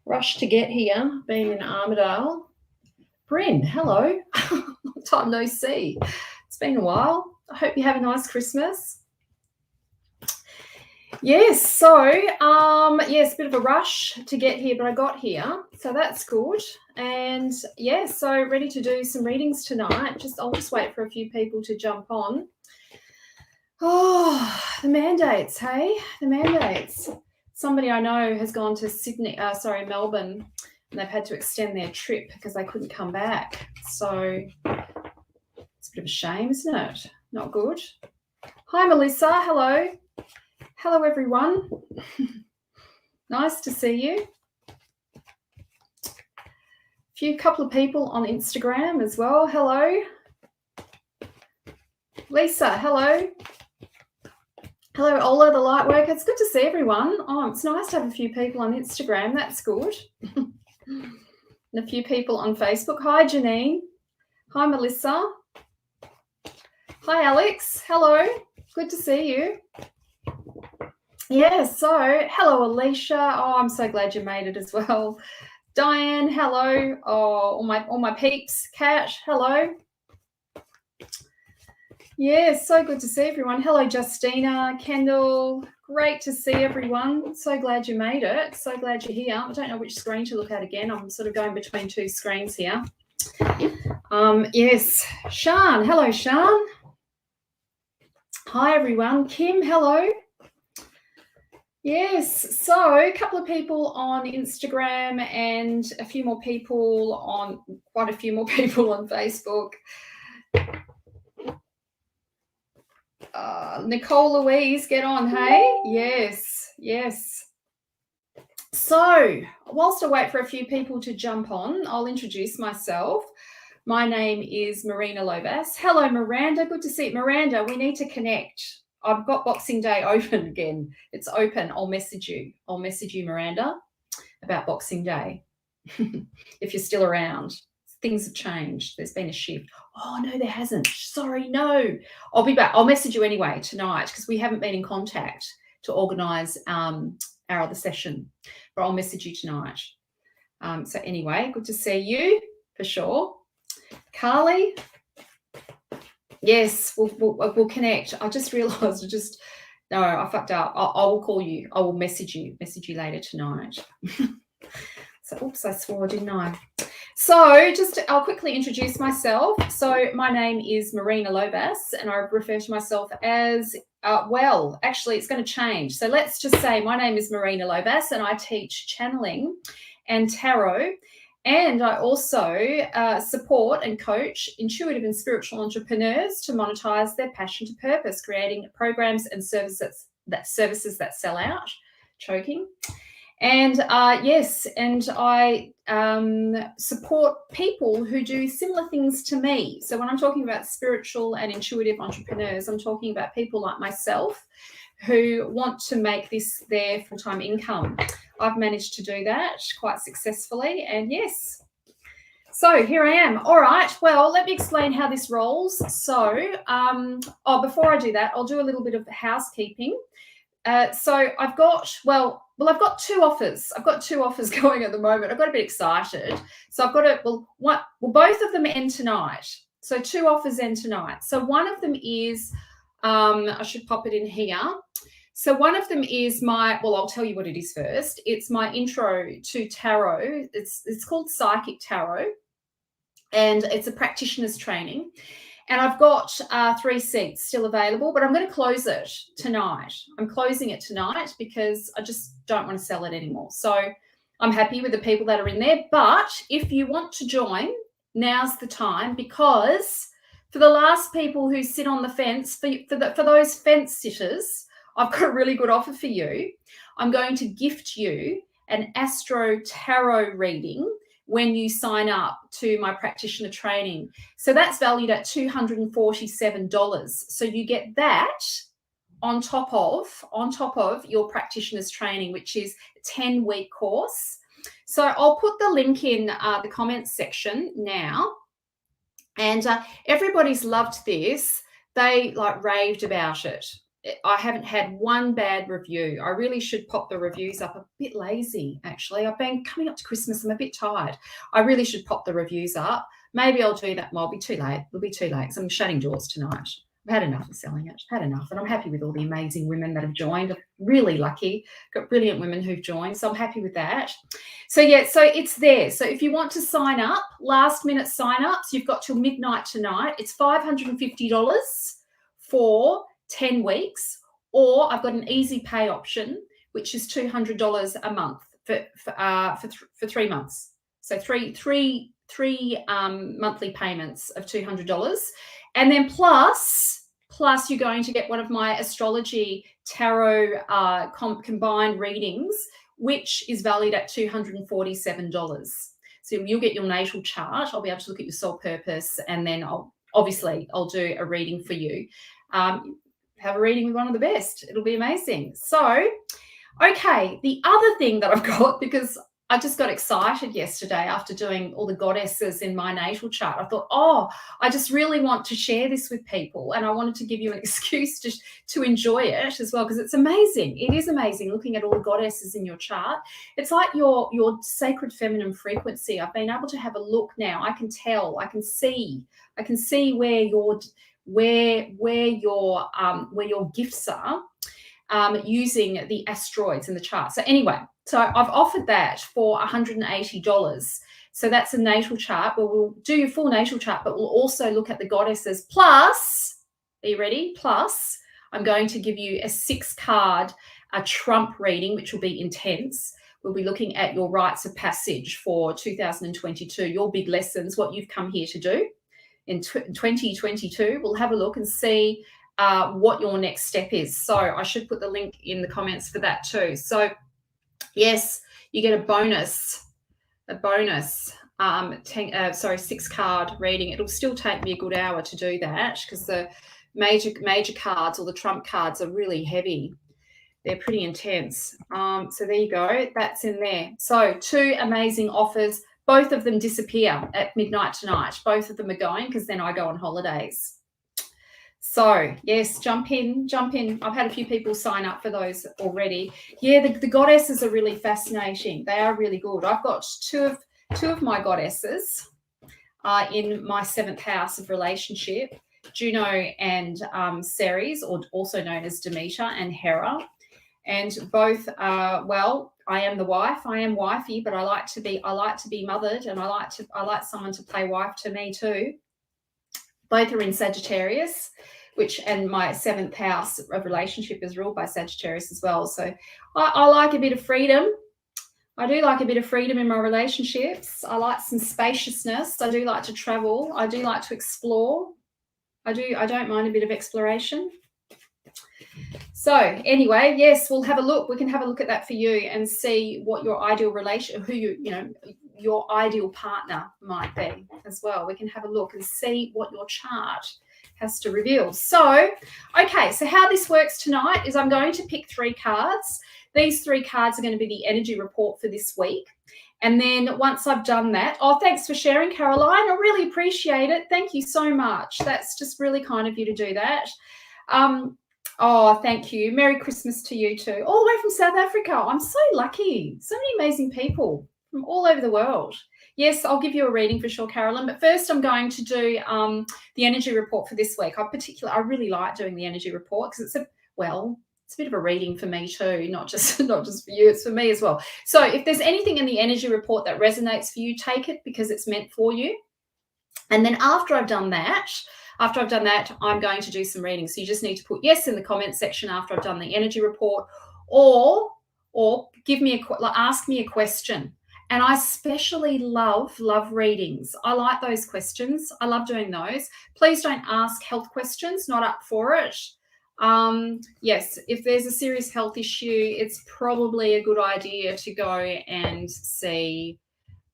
Rush to get here, being in Armidale. Bryn, hello. Long time no see. It's been a while. I hope you have a nice Christmas. Yes, so, yes, a bit of a rush to get here, but I got here, so that's good. And, yeah, so ready to do some readings tonight. I'll just wait for a few people to jump on. Oh, the mandates, hey? The mandates. Somebody I know has gone to Melbourne, and they've had to extend their trip because they couldn't come back. So it's a bit of a shame, isn't it? Not good. Hi, Melissa. Hello. Hello, everyone. Nice to see you. Couple of people on Instagram as well. Hello. Lisa, hello. Hello, Ola, the light worker. It's good to see everyone. Oh, it's nice to have a few people on Instagram. That's good. And a few people on Facebook. Hi, Janine. Hi, Melissa. Hi, Alex. Hello. Good to see you. Yeah, so hello, Alicia. Oh, I'm so glad you made it as well. Diane, hello. Oh, all my peeps. Kat, hello. Yeah, so good to see everyone. Hello, Justina, Kendall. Great to see everyone. So glad you made it. So glad you're here. I don't know which screen to look at again. I'm sort of going between two screens here. Yes, Shan. Hello, Shan. Hi, everyone. Kim, hello. Yes, so a couple of people on Instagram and quite a few more people on Facebook. Nicole Louise, get on, hey? Yes. So, whilst I wait for a few people to jump on, I'll introduce myself. My name is Marina Lovasz. Hello, Miranda. Good to see you. Miranda, we need to connect. I've got Boxing Day open again. It's open. I'll message you. Miranda, about Boxing Day. If you're still around. Things have changed. There's been a shift. Oh, no, there hasn't. Sorry, no. I'll be back. I'll message you anyway tonight because we haven't been in contact to organise our other session. But I'll message you tonight. So anyway, good to see you for sure. Carly, yes, we'll connect. I just realised I fucked up. I will call you. I will message you later tonight. So, oops, I swore, didn't I? So I'll quickly introduce myself. So my name is Marina Lovasz, and I refer to myself as, actually it's going to change. So let's just say my name is Marina Lovasz, and I teach channeling and tarot. And I also support and coach intuitive and spiritual entrepreneurs to monetize their passion to purpose, creating programs and services that sell out, choking. And yes, and I support people who do similar things to me. So when I'm talking about spiritual and intuitive entrepreneurs, I'm talking about people like myself who want to make this their full-time income. I've managed to do that quite successfully, and yes. So here I am. All right, well, let me explain how this rolls. So, before I do that, I'll do a little bit of housekeeping. So I've got two offers. I've got two offers going at the moment. I've got a bit excited. So I've got both of them end tonight. So two offers end tonight. So one of them is, I should pop it in here. So one of them is I'll tell you what it is first. It's my intro to tarot. It's called Psychic Tarot, and it's a practitioner's training. And I've got 3 seats still available, but I'm going to close it tonight. I'm closing it tonight because I just don't want to sell it anymore. So I'm happy with the people that are in there. But if you want to join, now's the time, because for the last people who sit on the fence, for those fence sitters, I've got a really good offer for you. I'm going to gift you an Astro Tarot reading when you sign up to my practitioner training. So that's valued at $247. So you get that on top of your practitioner's training, which is a 10-week course. So I'll put the link in the comments section now. And everybody's loved this. They raved about it. I haven't had one bad review. I really should pop the reviews up. I'm a bit lazy, actually. I've been coming up to Christmas. I'm a bit tired. I really should pop the reviews up. Maybe I'll do that. Well, it'll be too late. It'll be too late because I'm shutting doors tonight. I've had enough of selling it. I've had enough. And I'm happy with all the amazing women that have joined. I'm really lucky. Got brilliant women who've joined. So I'm happy with that. So, yeah, so it's there. So if you want to sign up, last minute sign-ups, you've got till midnight tonight. It's $550 for 10 weeks, or I've got an easy pay option, which is $200 a month for 3 months. So three monthly payments of $200, and then plus you're going to get one of my astrology tarot combined readings, which is valued at $247. So you'll get your natal chart. I'll be able to look at your soul purpose, and then I'll do a reading for you. Have a reading with one of the best. It'll be amazing. So, okay, the other thing that I've got, because I just got excited yesterday after doing all the goddesses in my natal chart. I thought, I just really want to share this with people, and I wanted to give you an excuse to enjoy it as well, because it's amazing. It is amazing looking at all the goddesses in your chart. It's like your sacred feminine frequency. I've been able to have a look now. I can tell. I can see where your gifts are using the asteroids in the chart. So anyway, so I've offered that for $180. So that's a natal chart where we'll do your full natal chart, but we'll also look at the goddesses. Plus, are you ready? Plus, I'm going to give you a 6-card, a Trump reading, which will be intense. We'll be looking at your rites of passage for 2022, your big lessons, what you've come here to do. In 2022, we'll have a look and see what your next step is. So I should put the link in the comments for that too. So yes, you get a bonus 6-card reading. It'll still take me a good hour to do that because the major cards, or the Trump cards, are really heavy. They're pretty intense. So there you go. That's in there. So 2 amazing offers. Both of them disappear at midnight tonight. Both of them are going because then I go on holidays. So, yes, jump in. I've had a few people sign up for those already. Yeah, the goddesses are really fascinating. They are really good. I've got two of my goddesses in my 7th house of relationship, Juno and Ceres, or also known as Demeter and Hera. And both I am the wife. I am wifey, but I like to be mothered, and I like someone to play wife to me too. Both are in Sagittarius, and my 7th house of relationship is ruled by Sagittarius as well. So I like a bit of freedom. I do like a bit of freedom in my relationships. I like some spaciousness. I do like to travel. I do like to explore. I don't mind a bit of exploration. So anyway, yes, we'll have a look. We can have a look at that for you and see what your ideal your ideal partner might be as well. We can have a look and see what your chart has to reveal. So, okay, so how this works tonight is I'm going to pick 3 cards. These 3 cards are going to be the energy report for this week. And then once I've done that, thanks for sharing, Caroline. I really appreciate it. Thank you so much. That's just really kind of you to do that. Thank you. Merry Christmas to you too. All the way from South Africa. I'm so lucky. So many amazing people from all over the world. Yes, I'll give you a reading for sure, Carolyn. But first I'm going to do the energy report for this week. I really like doing the energy report because it's a bit of a reading for me too, not just for you, it's for me as well. So if there's anything in the energy report that resonates for you, take it because it's meant for you. And then after I've done that, I'm going to do some readings. So you just need to put yes in the comments section after I've done the energy report, or ask me a question. And I especially love readings. I like those questions. I love doing those. Please don't ask health questions, not up for it. Yes, if there's a serious health issue, it's probably a good idea to go and see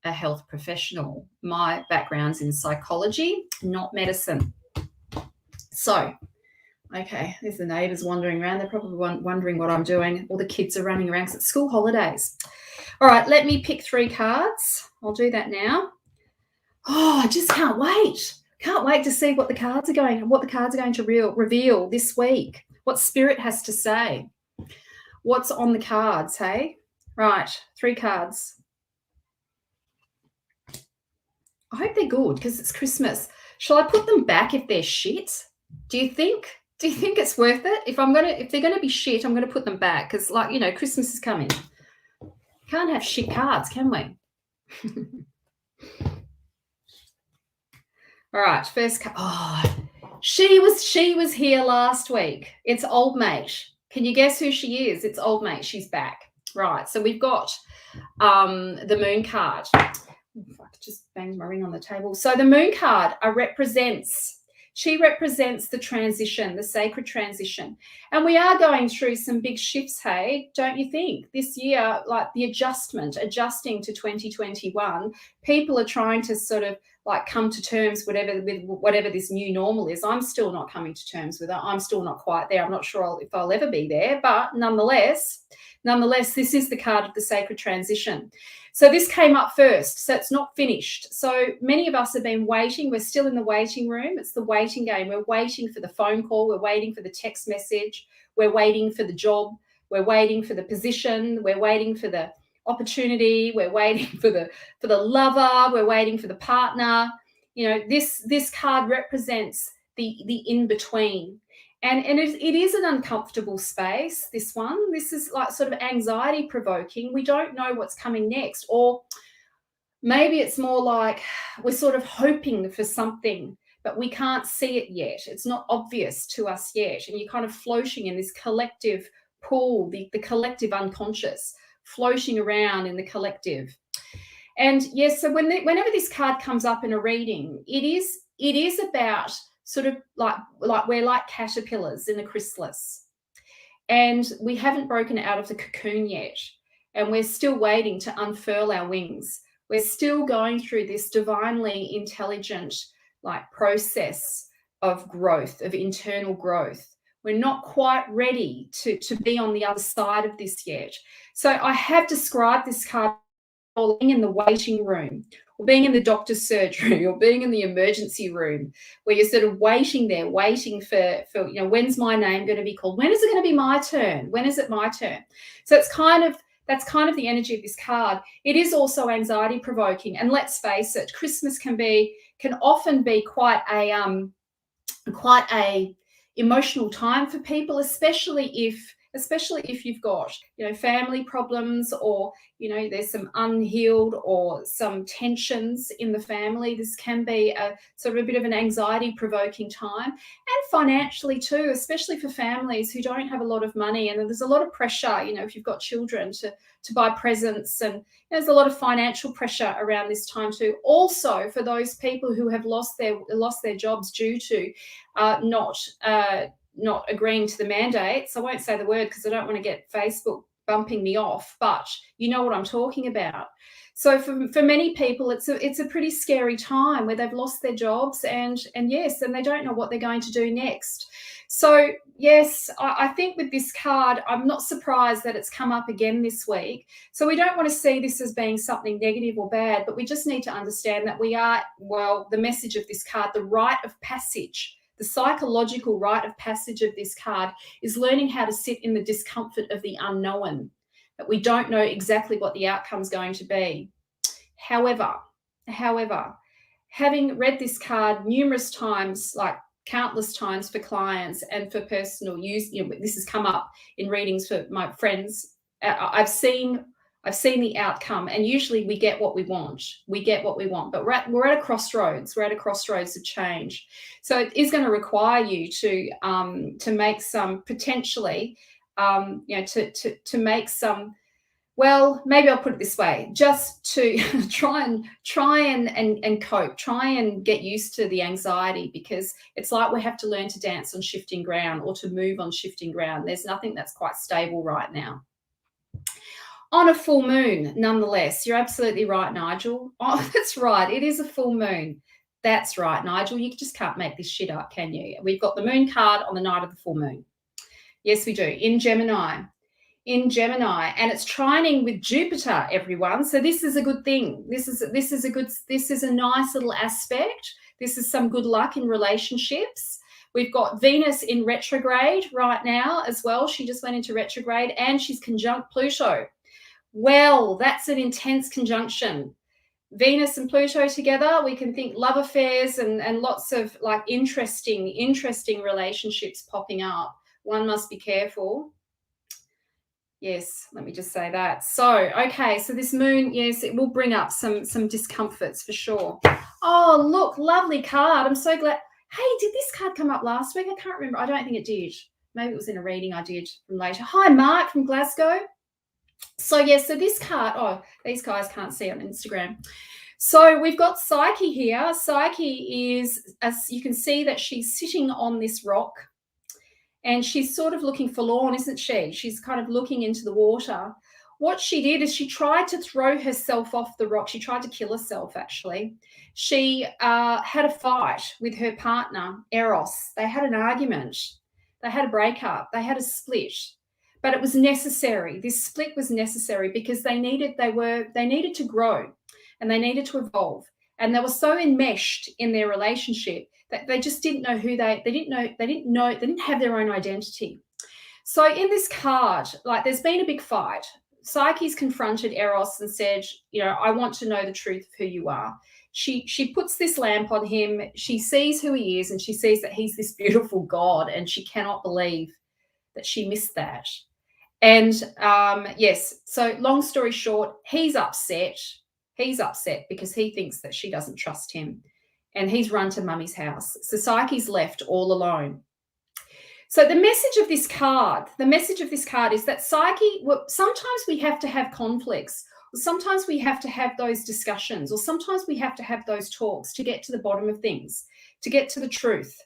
a health professional. My background's in psychology, not medicine. So, okay, there's the neighbours wandering around. They're probably wondering what I'm doing. All the kids are running around because it's school holidays. All right, let me pick 3 cards. I'll do that now. I just can't wait. Can't wait to see what the cards are going to reveal this week. what Spirit has to say. What's on the cards, hey? Right, 3 cards. I hope they're good because it's Christmas. Shall I put them back if they're shit? Do you think it's worth it? If they're gonna be shit, I'm gonna put them back because, like, you know, Christmas is coming. Can't have shit cards, can we? All right, first card. Oh, she was here last week. It's old mate. Can you guess who she is? It's old mate. She's back. Right. So we've got the moon card. If I could just bang my ring on the table. So the moon card represents the transition, the sacred transition. And we are going through some big shifts, hey, don't you think? This year, like the adjusting to 2021, people are trying to sort of like come to terms with whatever this new normal is. I'm still not coming to terms with it. I'm still not quite there. I'm not sure if I'll ever be there, but nonetheless, this is the card of the sacred transition. So this came up first, so it's not finished. So many of us have been waiting. We're still in the waiting room. It's the waiting game. We're waiting for the phone call. We're waiting for the text message. We're waiting for the job. We're waiting for the position. We're waiting for the opportunity. We're waiting for the lover. We're waiting for the partner. You know, this card represents the in-between. And it is an uncomfortable space, this one. This is like sort of anxiety provoking. We don't know what's coming next. Or maybe it's more like we're sort of hoping for something, but we can't see it yet. It's not obvious to us yet. And you're kind of floating in this collective pool, the collective unconscious, floating around in the collective. And yes, so whenever this card comes up in a reading, it is about sort of like we're like caterpillars in a chrysalis, and we haven't broken out of the cocoon yet, and we're still waiting to unfurl our wings. We're still going through this divinely intelligent like process of growth, of internal growth. We're not quite ready to be on the other side of this yet. So I have described this card being in the waiting room, or being in the doctor's surgery, or being in the emergency room, where you're sort of waiting there, waiting for you know, when's my name going to be called? When is it going to be my turn? When is it my turn? So that's kind of the energy of this card. It is also anxiety provoking, and let's face it, Christmas can often be quite a emotional time for people, especially if you've got, you know, family problems, or, you know, there's some unhealed or some tensions in the family. This can be a sort of a bit of an anxiety provoking time, and financially too, especially for families who don't have a lot of money, and there's a lot of pressure, you know, if you've got children, to buy presents, and there's a lot of financial pressure around this time too. Also, for those people who have lost their jobs due to not agreeing to the mandates. I won't say the word because I don't want to get Facebook bumping me off, but you know what I'm talking about. So for many people, it's a pretty scary time where they've lost their jobs, and they don't know what they're going to do next. So yes, I think with this card, I'm not surprised that it's come up again this week. So we don't want to see this as being something negative or bad, but we just need to understand that we are, well, the message of this card, the rite of passage, the psychological rite of passage of this card is learning how to sit in the discomfort of the unknown, that we don't know exactly what the outcome's going to be. However, having read this card numerous times, like countless times for clients and for personal use, you know, this has come up in readings for my friends. I've seen the outcome, and usually we get what we want. But we're at a crossroads. We're at a crossroads of change. So it is going to require you to make some potentially, to make some. Well, maybe I'll put it this way: just to try and cope, try and get used to the anxiety, because it's like we have to learn to dance on shifting ground, or to move on shifting ground. There's nothing that's quite stable right now. On a full moon, nonetheless. You're absolutely right, Nigel. Oh, that's right. It is a full moon. That's right, Nigel. You just can't make this shit up, can you? We've got the moon card on the night of the full moon. Yes, we do. In Gemini. And it's trining with Jupiter, everyone. So this is a good thing. This is a nice little aspect. This is some good luck in relationships. We've got Venus in retrograde right now as well. She just went into retrograde, and she's conjunct Pluto. Well, that's an intense conjunction. Venus and Pluto together, we can think love affairs and lots of like interesting relationships popping up. One must be careful. Yes, let me just say that. So, okay, so this moon, yes, it will bring up some discomforts for sure. Oh, look, lovely card. I'm so glad. Hey, did this card come up last week? I can't remember. I don't think it did. Maybe it was in a reading I did from later. Hi, Mark from Glasgow. So, yes, so this card, oh, these guys can't see on Instagram. So we've got Psyche here. Psyche is, as you can see, that she's sitting on this rock. And she's sort of looking forlorn, isn't she? She's kind of looking into the water. What she did is she tried to throw herself off the rock. She tried to kill herself, actually. She had a fight with her partner, Eros. They had an argument. They had a breakup. They had a split. But it was necessary. This split was necessary because they needed to grow and they needed to evolve. And they were so enmeshed in their relationship that they just didn't know who they didn't have their own identity. So in this card, like there's been a big fight. Psyche's confronted Eros and said, you know, I want to know the truth of who you are. She puts this lamp on him. She sees who he is and she sees that he's this beautiful God, and she cannot believe that she missed that. And yes, so long story short, he's upset. He's upset because he thinks that she doesn't trust him. And he's run to mummy's house. So Psyche's left all alone. So the message of this card is that Psyche, well, sometimes we have to have conflicts, or sometimes we have to have those discussions, or sometimes we have to have those talks to get to the bottom of things, to get to the truth.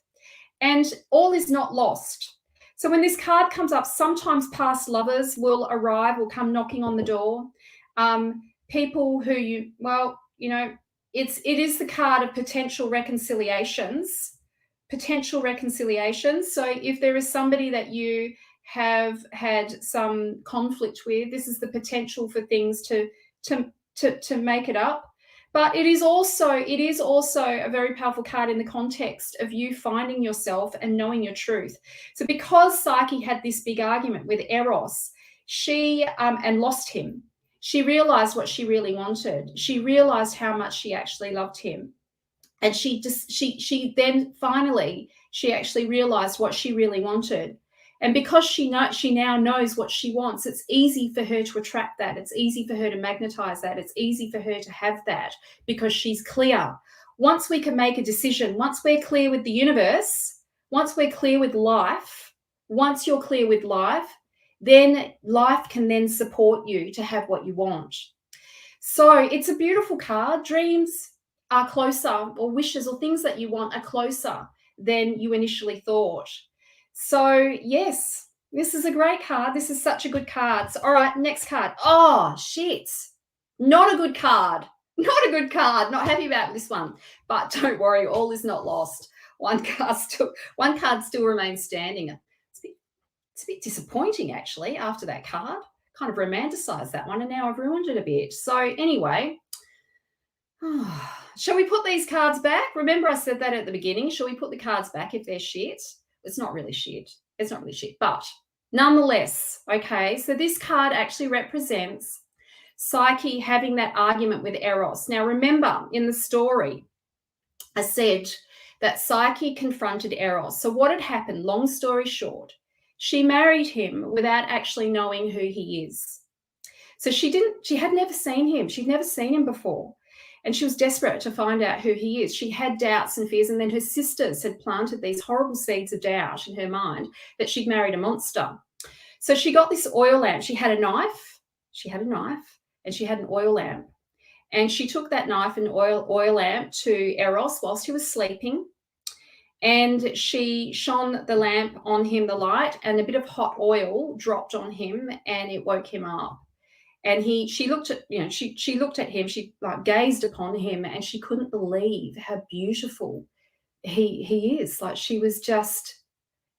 And all is not lost. So when this card comes up, sometimes past lovers will arrive, will come knocking on the door. People who it is the card of potential reconciliations. So if there is somebody that you have had some conflict with, this is the potential for things to make it up. But it is also a very powerful card in the context of you finding yourself and knowing your truth. So because Psyche had this big argument with Eros, she and lost him, she realized what she really wanted. She realized how much she actually loved him. And she then finally actually realized what she really wanted. And because she now knows what she wants, it's easy for her to attract that. It's easy for her to magnetize that. It's easy for her to have that because she's clear. Once we can make a decision, once we're clear with the universe, once we're clear with life, once you're clear with life, then life can then support you to have what you want. So it's a beautiful card. Dreams are closer, or wishes or things that you want are closer than you initially thought. So yes, this is a great card. This is such a good card. So, all right, next card. Oh, shit. Not a good card. Not a good card. Not happy about this one. But don't worry, all is not lost. One card still remains standing. It's a bit disappointing, actually, after that card. Kind of romanticized that one, and now I've ruined it a bit. So anyway, shall we put these cards back? Remember I said that at the beginning. Shall we put the cards back if they're shit? It's not really shit. It's not really shit. But nonetheless, okay, so this card actually represents Psyche having that argument with Eros. Now, remember, in the story, I said that Psyche confronted Eros. So what had happened, long story short, she married him without actually knowing who he is. So she had never seen him. She'd never seen him before. And she was desperate to find out who he is. She had doubts and fears. And then her sisters had planted these horrible seeds of doubt in her mind that she'd married a monster. So she got this oil lamp. She had a knife. And she had an oil lamp. And she took that knife and oil lamp to Eros whilst he was sleeping. And she shone the lamp on him, the light, and a bit of hot oil dropped on him and it woke him up. And she looked at him, she like gazed upon him, and she couldn't believe how beautiful he is. Like, she was just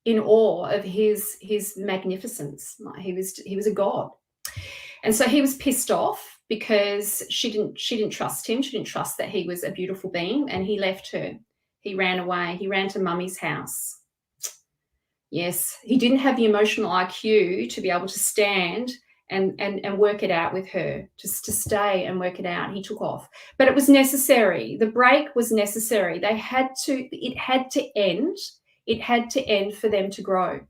in awe of his magnificence. Like, he was a god. And so he was pissed off because she didn't trust him. She didn't trust that he was a beautiful being, and he left her. He ran away. He ran to mummy's house. Yes, he didn't have the emotional IQ to be able to stand and work it out with her, just to stay and work it out. He took off. But it was necessary. The break was necessary. It had to end. It had to end for them to grow.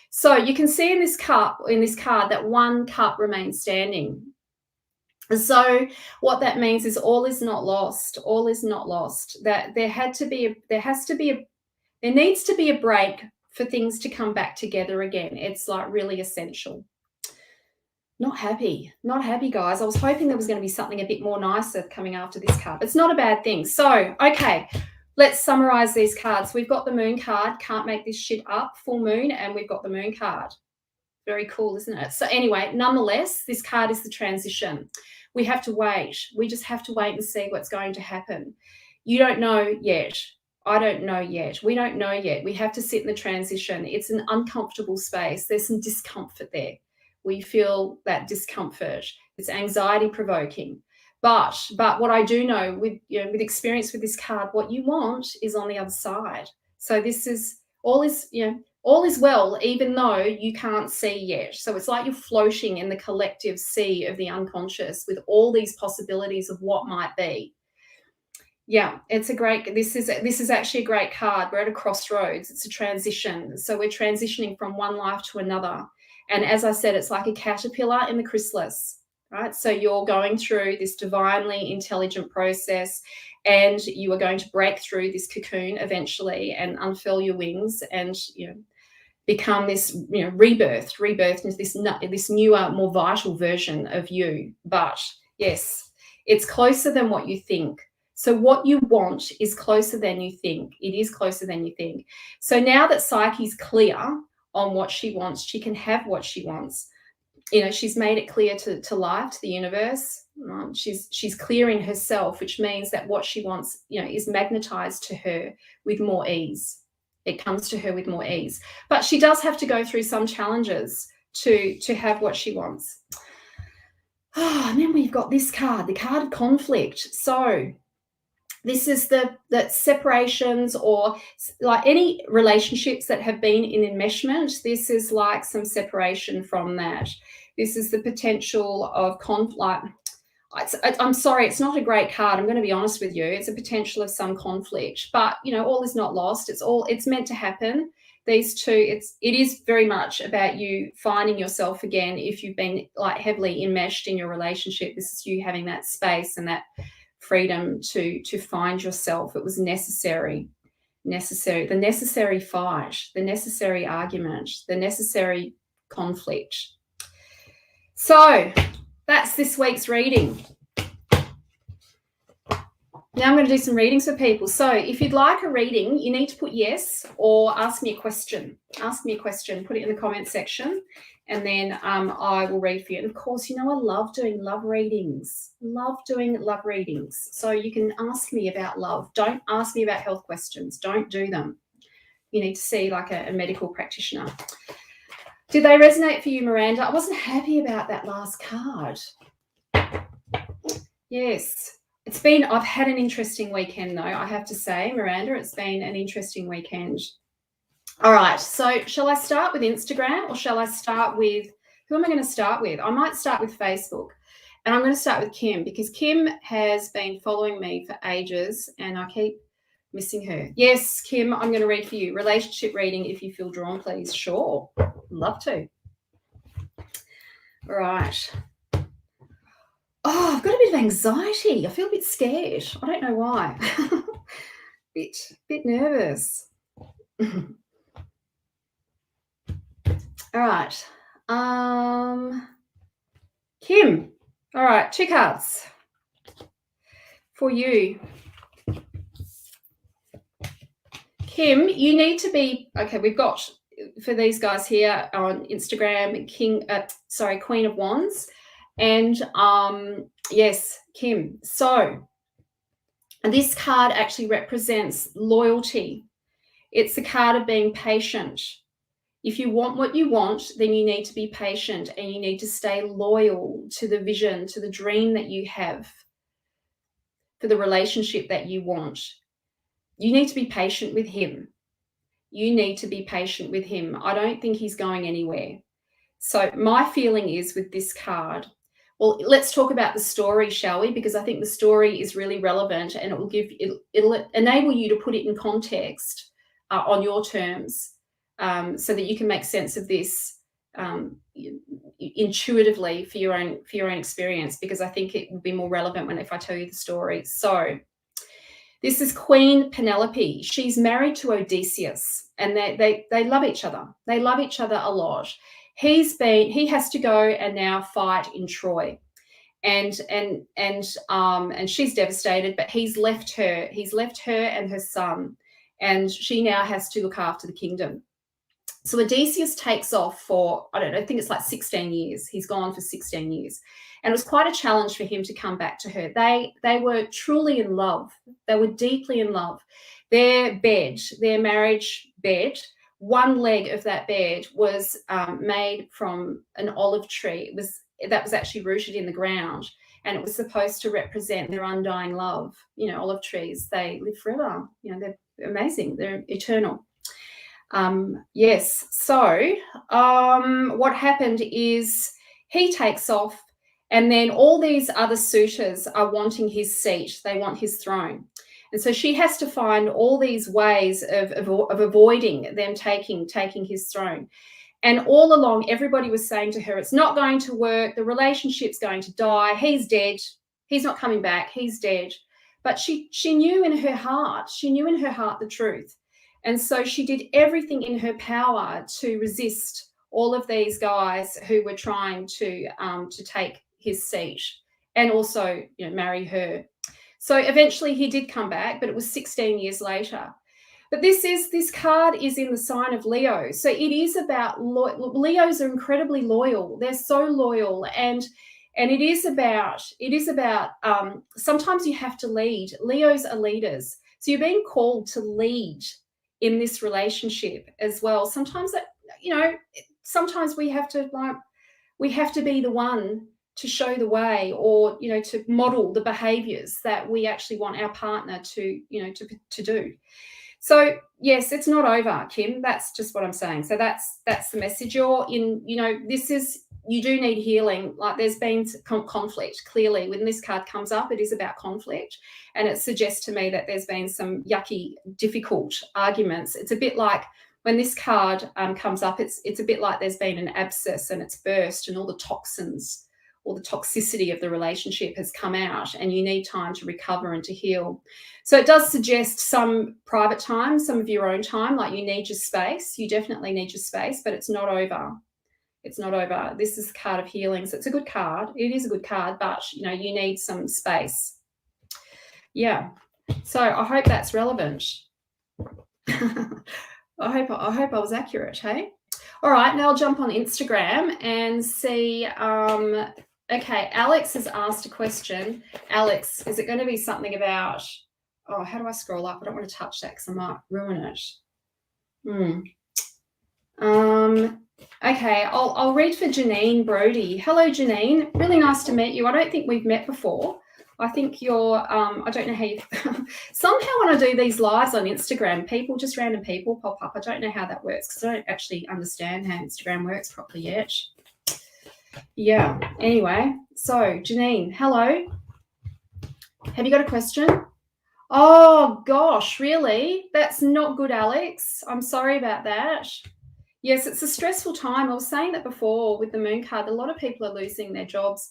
So you can see in this card that one cup remains standing. So what that means is all is not lost. All is not lost. That there needs to be a break for things to come back together again. It's like really essential. Not happy, guys. I was hoping there was going to be something a bit more nicer coming after this card. It's not a bad thing. So, okay, let's summarize these cards. We've got the moon card, can't make this shit up, full moon, and we've got the moon card. Very cool, isn't it? So anyway, nonetheless, this card is the transition. We have to wait. We just have to wait and see what's going to happen. You don't know yet. I don't know yet. We don't know yet. We have to sit in the transition. It's an uncomfortable space. There's some discomfort there. We feel that discomfort. It's anxiety provoking. But what I do know with experience with this card, what you want is on the other side. So this is all is well, even though you can't see yet. So it's like you're floating in the collective sea of the unconscious with all these possibilities of what might be. Yeah, this is actually a great card. We're at a crossroads. It's a transition. So we're transitioning from one life to another. And as I said, it's like a caterpillar in the chrysalis, right? So you're going through this divinely intelligent process, and you are going to break through this cocoon eventually and unfurl your wings and become this rebirth into this newer, more vital version of you. But yes, it's closer than what you think. So what you want is closer than you think. It is closer than you think. So now that Psyche's clear on what she wants, she can have what she wants. She's made it clear to life, to the universe. She's clear in herself, which means that what she wants, is magnetized to her with more ease. It comes to her with more ease. But she does have to go through some challenges to have what she wants. And then we've got this card, the card of conflict. So this is that separations, or like any relationships that have been in enmeshment. This is like some separation from that. This is the potential of conflict. I'm sorry, it's not a great card. I'm going to be honest with you. It's a potential of some conflict, but all is not lost. It's meant to happen. These two, it is very much about you finding yourself again. If you've been like heavily enmeshed in your relationship, this is you having that space and that freedom to find yourself. It was necessary, the necessary fight, the necessary argument, the necessary conflict. So that's this week's reading. Now I'm going to do some readings for people. So if you'd like a reading, you need to put yes or ask me a question. Ask me a question, put it in the comment section, and then I will read for you. And of course, I love doing love readings. Love doing love readings. So you can ask me about love. Don't ask me about health questions. Don't do them. You need to see like a medical practitioner. Did they resonate for you, Miranda? I wasn't happy about that last card. Yes. I've had an interesting weekend though, I have to say, Miranda. It's been an interesting weekend. All right, so shall I start with Instagram, or shall I start with, who am I going to start with? I might start with Facebook, and I'm going to start with Kim, because Kim has been following me for ages and I keep missing her. Yes, Kim, I'm going to read for you. Relationship reading, if you feel drawn, please. Sure, love to. All right. Oh, I've got a bit of anxiety. I feel a bit scared. I don't know why. bit nervous. All right. Kim. All right, 2 cards for you. Kim, you need to be, okay, we've got, for these guys here on Instagram, Queen of Wands. And yes, Kim. So this card actually represents loyalty. It's the card of being patient. If you want what you want, then you need to be patient, and you need to stay loyal to the vision, to the dream that you have, for the relationship that you want. You need to be patient with him. You need to be patient with him. I don't think he's going anywhere. So my feeling is with this card, well, let's talk about the story, shall we? Because I think the story is really relevant, and it'll enable you to put it in context on your terms, so that you can make sense of this intuitively for your own experience, because I think it will be more relevant if I tell you the story. So this is Queen Penelope. She's married to Odysseus, and they love each other. They love each other a lot. He has to go and now fight in Troy, and she's devastated. But he's left her and her son, and she now has to look after the kingdom. So Odysseus takes off for, I don't know, I think it's like 16 years. He's gone for 16 years. And it was quite a challenge for him to come back to her. They were truly in love. They were deeply in love. Their marriage bed, one leg of that bed was made from an olive tree. That was actually rooted in the ground, and it was supposed to represent their undying love. You know, olive trees, they live forever. You know, they're amazing. They're eternal. Yes. So what happened is he takes off, and then all these other suitors are wanting his seat. They want his throne. And so she has to find all these ways of avoiding them taking his throne. And all along, everybody was saying to her, it's not going to work. The relationship's going to die. He's dead. He's not coming back. He's dead. But she knew in her heart, the truth. And so she did everything in her power to resist all of these guys who were trying to take his seat and also, you know, marry her. So eventually he did come back, but it was 16 years later. But this card is in the sign of Leo. So it is about, Leos are incredibly loyal. They're so loyal. And it is about sometimes you have to lead. Leos are leaders. So you're being called to lead in this relationship as well. Sometimes sometimes we have to be the one to show the way, or, you know, to model the behaviors that we actually want our partner to do. So yes, it's not over, Kim. That's just what I'm saying. So that's the message. You're in, you know, you do need healing. Like, there's been conflict. Clearly, when this card comes up, it is about conflict. And it suggests to me that there's been some yucky, difficult arguments. It's a bit like when this card comes up, it's a bit like there's been an abscess and it's burst, and all the toxins or the toxicity of the relationship has come out, and you need time to recover and to heal. So it does suggest some private time, some of your own time, like you need your space. You definitely need your space, but it's not over. It's not over. This is a card of healing. So it's a good card. It is a good card, but, you know, you need some space. Yeah. So I hope that's relevant. I hope I was accurate, hey? All right, now I'll jump on Instagram and see. Okay, Alex has asked a question. Alex, is it going to be something about, oh, how do I scroll up? I don't want to touch that because I might ruin it. Okay, I'll read for Janine Brody. Hello, Janine. Really nice to meet you. I don't think we've met before. I think you're, I don't know how you, somehow when I do these lives on Instagram, random people pop up. I don't know how that works because I don't actually understand how Instagram works properly yet. Yeah, anyway, so Janine, hello. Have you got a question? Oh, gosh, really? That's not good, Alex. I'm sorry about that. Yes, it's a stressful time. I was saying that before with the moon card. A lot of people are losing their jobs.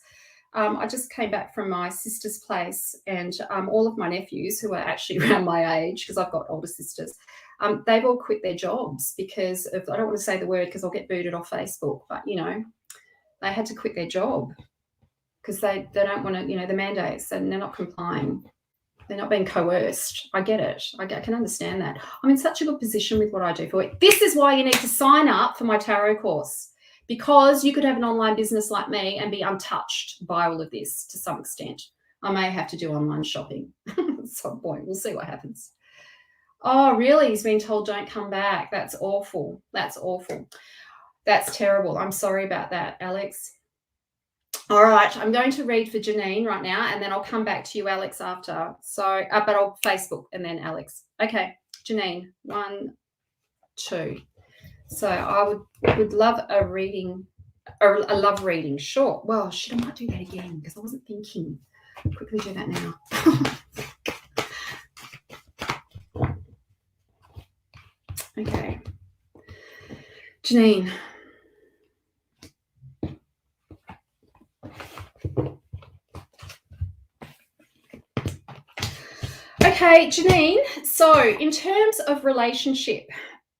I just came back from my sister's place, and all of my nephews, who are actually around my age, because I've got older sisters, they've all quit their jobs because of, I don't want to say the word because I'll get booted off Facebook, but, you know, they had to quit their job because they don't want to, you know, the mandates, and they're not complying. They're not being coerced. I get it. I can understand that. I'm in such a good position with what I do for it. This is why you need to sign up for my tarot course, because you could have an online business like me and be untouched by all of this to some extent. I may have to do online shopping at some point. We'll see what happens. Oh, really? He's been told don't come back. That's awful. That's awful. That's terrible. I'm sorry about that, Alex. All right, I'm going to read for Janine right now, and then I'll come back to you, Alex, after. So, but I'll Facebook and then Alex. Okay, Janine, 1, too. So I would love a reading, or a love reading. Sure. Well, shit, I might do that again because I wasn't thinking. I'll quickly do that now. Okay. Janine. Okay, Janine. So in terms of relationship,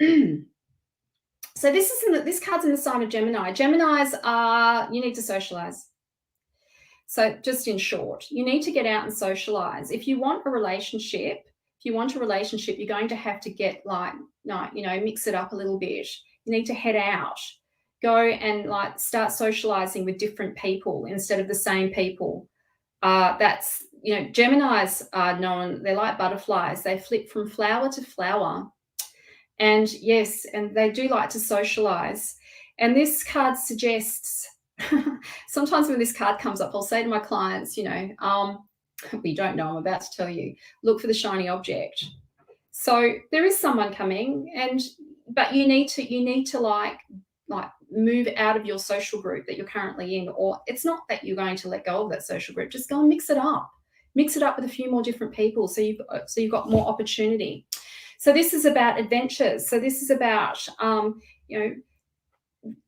so this card's in the sign of Gemini. Geminis are, you need to socialize. So just in short, you need to get out and socialize. If you want a relationship, you're going to have to get mix it up a little bit. You need to head out, go and start socializing with different people instead of the same people. That's, Geminis are known, they're like butterflies. They flip from flower to flower. And yes, and they do like to socialize. And this card suggests, sometimes when this card comes up, I'll say to my clients, we don't know, I'm about to tell you, look for the shiny object. So there is someone coming, but you need to like move out of your social group that you're currently in, or it's not that you're going to let go of that social group. Just go and mix it up with a few more different people, so you've got more opportunity. So this is about adventures. So this is about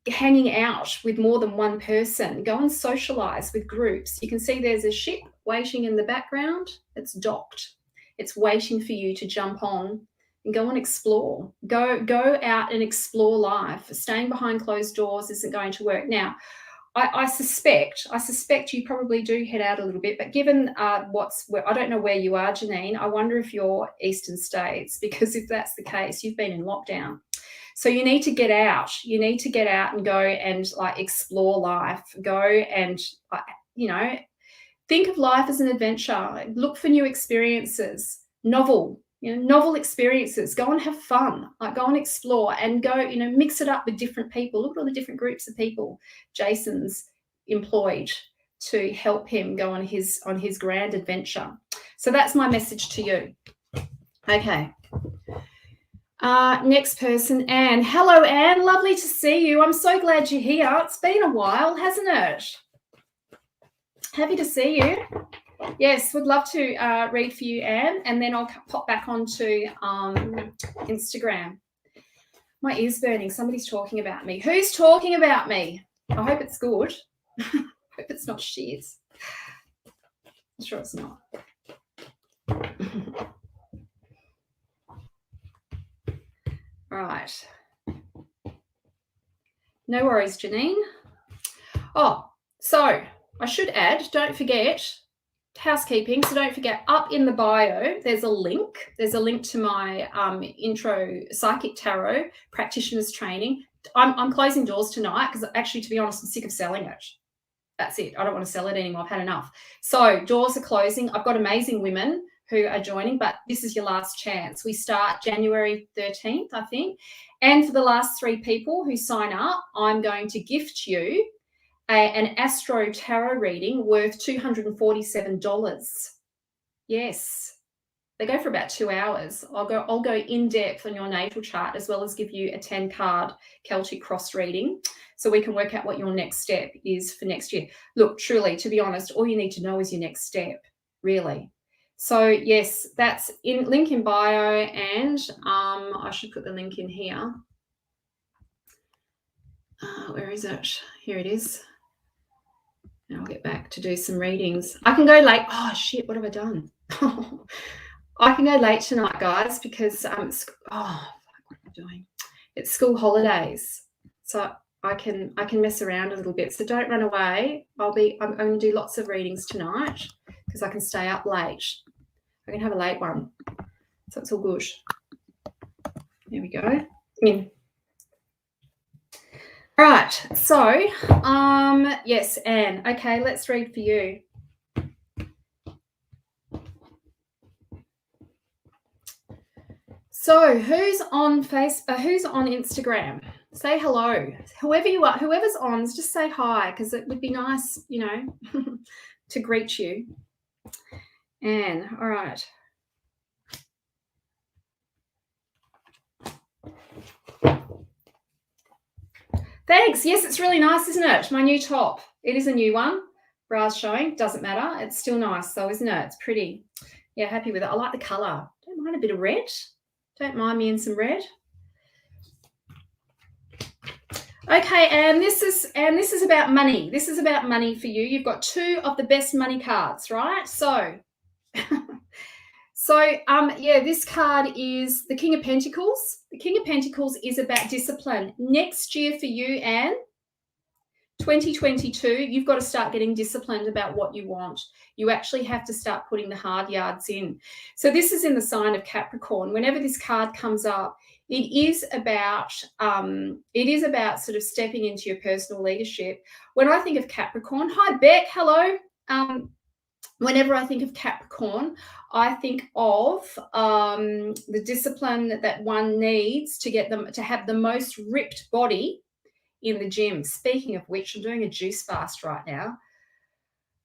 hanging out with more than one person. Go and socialize with groups. You can see there's a ship waiting in the background. It's docked. It's waiting for you to jump on and go and explore. Go out and explore life. Staying behind closed doors isn't going to work. Now, I suspect you probably do head out a little bit, but given I don't know where you are, Janine. I wonder if you're Eastern States, because if that's the case, you've been in lockdown. So you need to get out. You need to get out and go and explore life. Go and think of life as an adventure. Look for new experiences. Novel experiences. Go and have fun. Go and explore and go, mix it up with different people. Look at all the different groups of people Jason's employed to help him go on his grand adventure. So that's my message to you. Okay. Next person, Anne. Hello, Anne. Lovely to see you. I'm so glad you're here. It's been a while, hasn't it? Happy to see you. Yes, would love to read for you, Anne, and then I'll pop back onto Instagram. My ear's burning. Somebody's talking about me. Who's talking about me? I hope it's good. I hope it's not shit. I'm sure it's not. Right. No worries, Janine. Oh, so I should add, don't forget, housekeeping. So don't forget, up in the bio, there's a link. There's a link to my intro psychic tarot practitioner's training. I'm closing doors tonight because actually, to be honest, I'm sick of selling it. That's it. I don't want to sell it anymore. I've had enough. So doors are closing. I've got amazing women who are joining, but this is your last chance. We start January 13th, I think. And for the last 3 people who sign up, I'm going to gift you an Astro Tarot reading worth $247. Yes. They go for about 2 hours. I'll go in depth on your natal chart, as well as give you a 10-card Celtic cross reading, so we can work out what your next step is for next year. Look, truly, to be honest, all you need to know is your next step, really. So yes, that's link in bio, and I should put the link in here. Where is it? Here it is. And I'll get back to do some readings. I can go late. Oh shit! What have I done? I can go late tonight, guys, because what am I doing? It's school holidays, so I can mess around a little bit. So don't run away. I'm going to do lots of readings tonight because I can stay up late. I can have a late one, so it's all good. There we go. In. All right. So, yes, Anne. Okay, let's read for you. So, who's on Instagram? Say hello. Whoever you are, whoever's on, just say hi, because it would be nice, to greet you. Anne, all right. Thanks. Yes, it's really nice, isn't it? My new top. It is a new one. Bra's showing. Doesn't matter. It's still nice, though, isn't it? It's pretty. Yeah, happy with it. I like the colour. Don't mind a bit of red. Don't mind me in some red. Okay, and this is about money. This is about money for you. You've got 2 of the best money cards, right? So, yeah, this card is the King of Pentacles. The King of Pentacles is about discipline. Next year for you, Anne, 2022, you've got to start getting disciplined about what you want. You actually have to start putting the hard yards in. So this is in the sign of Capricorn. Whenever this card comes up, it is about sort of stepping into your personal leadership. When I think of Capricorn, hi Beck, hello. Whenever I think of Capricorn, I think of the discipline that one needs to get them to have the most ripped body in the gym. Speaking of which, I'm doing a juice fast right now.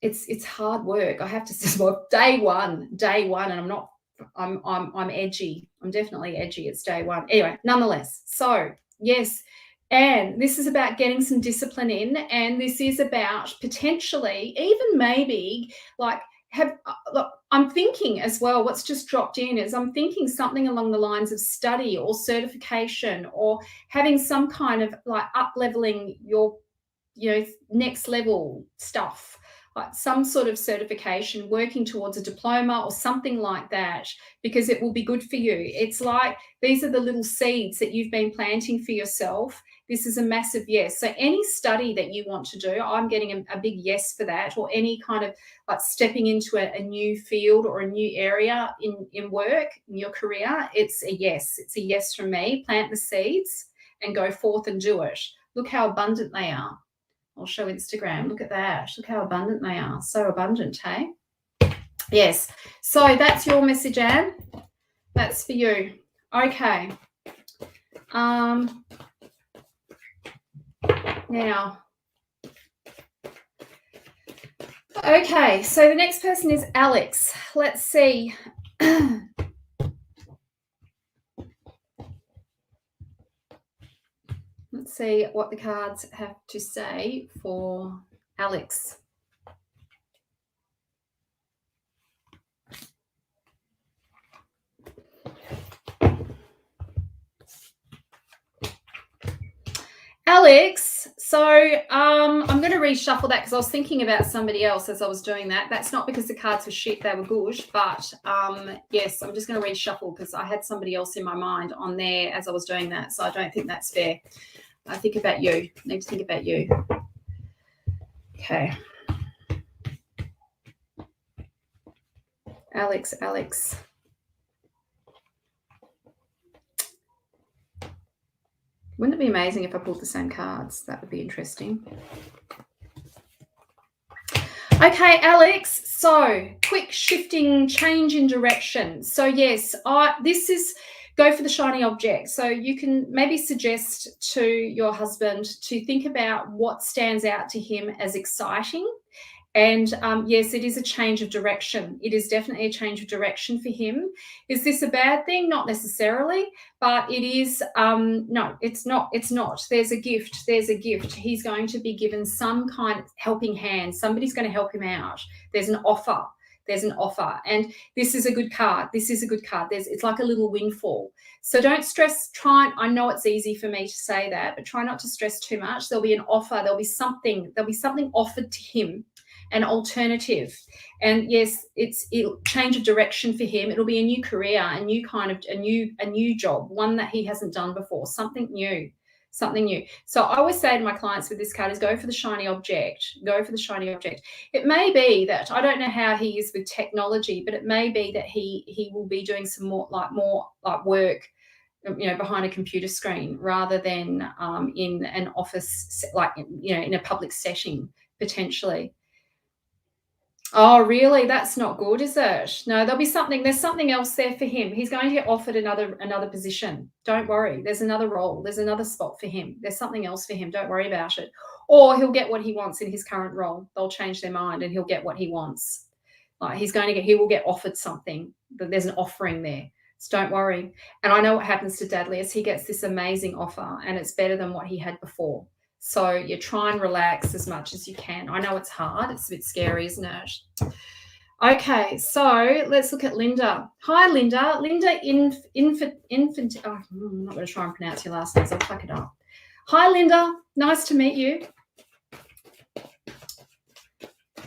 It's hard work. I have to say, well, day one, and I'm edgy. I'm definitely edgy. It's day one. Anyway, nonetheless. So yes, and this is about getting some discipline in, and this is about potentially even maybe like look, I'm thinking as well, what's just dropped in is I'm thinking something along the lines of study or certification or having some kind of like up-leveling your, next level stuff, like some sort of certification, working towards a diploma or something like that, because it will be good for you. It's like these are the little seeds that you've been planting for yourself. This is a massive yes. So any study that you want to do, I'm getting a big yes for that, or any kind of like stepping into a new field or a new area in work, in your career, it's a yes. It's a yes from me. Plant the seeds and go forth and do it. Look how abundant they are. I'll show Instagram. Look at that. Look how abundant they are. So abundant, hey? Yes. So that's your message, Anne. That's for you. Okay. Now, okay, so the next person is Alex. Let's see. Let's see what the cards have to say for Alex. Alex, so I'm going to reshuffle that because I was thinking about somebody else as I was doing that. That's not because the cards were shit, they were good, but yes, I'm just going to reshuffle because I had somebody else in my mind on there as I was doing that, so I don't think that's fair. I think about you. I need to think about you. Okay. Alex. Wouldn't it be amazing if I pulled the same cards? That would be interesting. Okay, Alex, so quick shifting, change in direction. So yes, this is go for the shiny object. So you can maybe suggest to your husband to think about what stands out to him as exciting. And yes, it is a change of direction. It is definitely a change of direction for him. Is this a bad thing? Not necessarily, but it is, no, it's not. It's not. There's a gift. There's a gift. He's going to be given some kind of helping hand. Somebody's going to help him out. There's an offer. There's an offer. And this is a good card. This is a good card. It's like a little windfall. So don't stress. I know it's easy for me to say that, but try not to stress too much. There'll be an offer. There'll be something offered to him. An alternative, and yes, it'll change of direction for him. It'll be a new career, a new job, one that he hasn't done before, something new. So I always say to my clients with this card is go for the shiny object. Go for the shiny object. It may be that I don't know how he is with technology, but it may be that he will be doing some more work, behind a computer screen rather than in an office, in a public setting potentially. Oh, really? That's not good, is it? No, there's something else there for him. He's going to get offered another position. Don't worry. There's another role. There's another spot for him. There's something else for him. Don't worry about it. Or he'll get what he wants in his current role. They'll change their mind and he'll get what he wants. Like he will get offered something. There's an offering there. So don't worry. And I know what happens to Dadlius. He gets this amazing offer and it's better than what he had before. So you try and relax as much as you can. I know it's hard. It's a bit scary, isn't it? Okay, so let's look at Linda. Hi, Linda. Linda Infant. Oh, I'm not going to try and pronounce your last name. I'll fuck it up. Hi, Linda. Nice to meet you.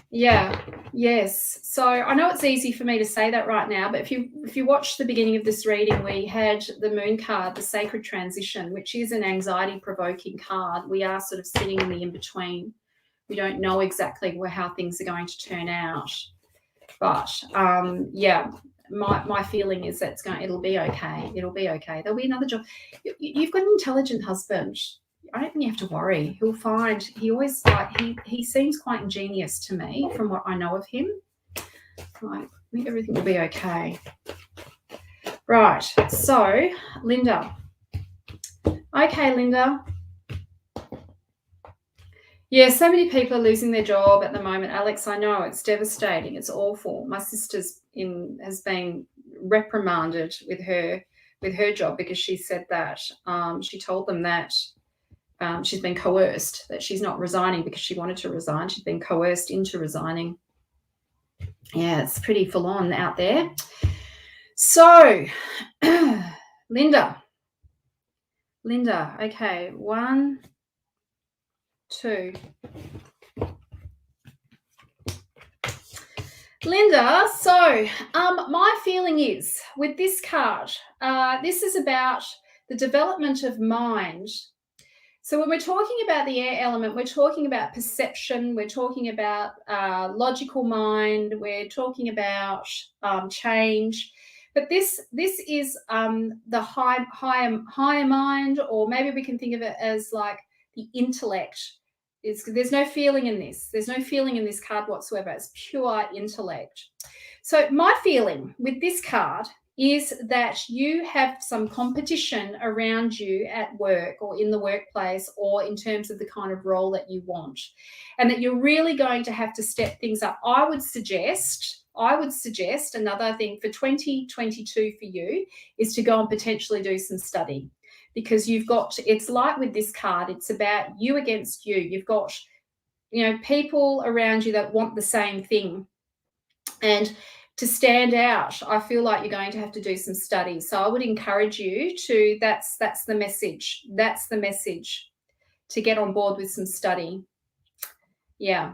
Yeah. Yes. So I know it's easy for me to say that right now, but if you watch the beginning of this reading, we had the moon card, the sacred transition, which is an anxiety-provoking card. We are sort of sitting in the in-between. We don't know exactly how things are going to turn out. But yeah, my feeling is that it'll be okay. It'll be okay. There'll be another job. You've got an intelligent husband. I don't think you have to worry. He'll find. He always he seems quite ingenious to me from what I know of him. Right, I think everything will be okay. Right. So, Linda. Okay, Linda. Yeah, so many people are losing their job at the moment, Alex. I know it's devastating. It's awful. My sister's has been reprimanded with her job because she said that she told them that she's been coerced, that she's not resigning because she wanted to resign. She's been coerced into resigning. Yeah, it's pretty full on out there. So, Linda, okay, 1, 2. Linda, so my feeling is with this card, this is about the development of mind. So when we're talking about the air element, we're talking about perception, we're talking about logical mind, we're talking about change. But this is the higher mind, or maybe we can think of it as like the intellect. There's no feeling in this. There's no feeling in this card whatsoever. It's pure intellect. So my feeling with this card is that you have some competition around you at work or in the workplace or in terms of the kind of role that you want, and that you're really going to have to step things up. I would suggest another thing for 2022 for you is to go and potentially do some study. Because it's like with this card, it's about you against you. You've got, people around you that want the same thing. And to stand out, I feel like you're going to have to do some study. So I would encourage you to, that's the message. That's the message, to get on board with some study. Yeah,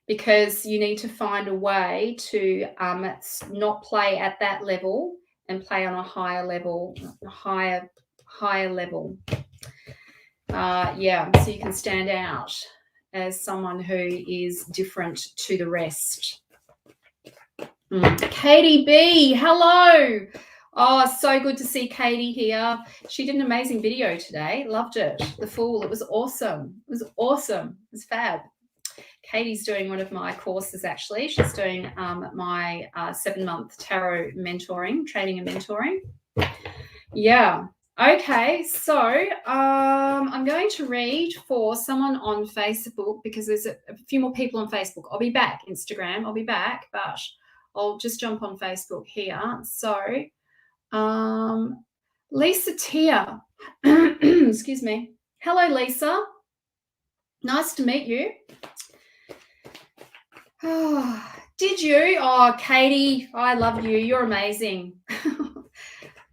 because you need to find a way to not play at that level and play on a higher level, higher level. Yeah, so you can stand out as someone who is different to the rest. Katie B, hello. Oh, so good to see Katie here. She did an amazing video today. Loved it. The Fool. It was awesome. It was fab. Katie's doing one of my courses, actually. She's doing my 7-month tarot mentoring, training and mentoring. Yeah. Okay, so I'm going to read for someone on Facebook because there's a few more people on Facebook. I'll be back, Instagram. I'll be back, but I'll just jump on Facebook here. So Lisa Tia. Excuse me. Hello, Lisa. Nice to meet you. Oh, did you? Oh, Katie, I love you. You're amazing.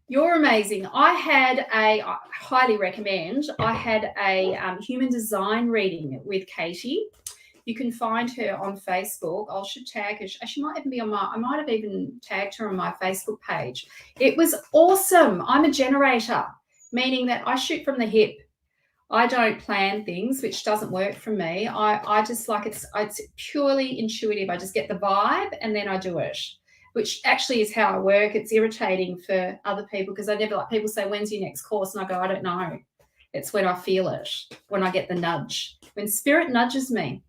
You're amazing. I highly recommend, I had a human design reading with Katie. You can find her on Facebook. I should tag her. She might even be I might have even tagged her on my Facebook page. It was awesome. I'm a generator, meaning that I shoot from the hip. I don't plan things, which doesn't work for me. I just like it's purely intuitive. I just get the vibe and then I do it, which actually is how I work. It's irritating for other people because I never, like, people say, when's your next course? And I go, I don't know. It's when I feel it, when I get the nudge, when spirit nudges me.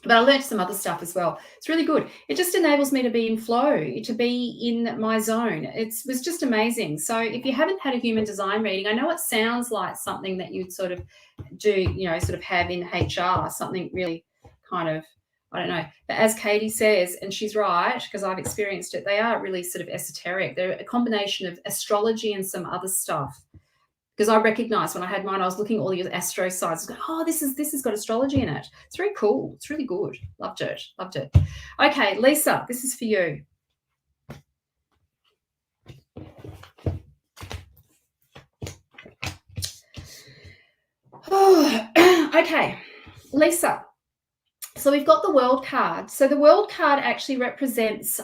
But I learned some other stuff as well. It's really good. It just enables me to be in flow, to be in my zone. It was just amazing. So if you haven't had a human design reading, I know it sounds like something that you'd sort of do, sort of have in HR, something really kind of, I don't know. But as Katie says, and she's right, because I've experienced it, they are really sort of esoteric. They're a combination of astrology and some other stuff. Because I recognized when I had mine, I was looking at all the astro sides. Going, oh, this has got astrology in it. It's very cool. It's really good. Loved it. Loved it. Okay, Lisa, this is for you. Oh, okay, Lisa. So we've got the World card. So the World card actually represents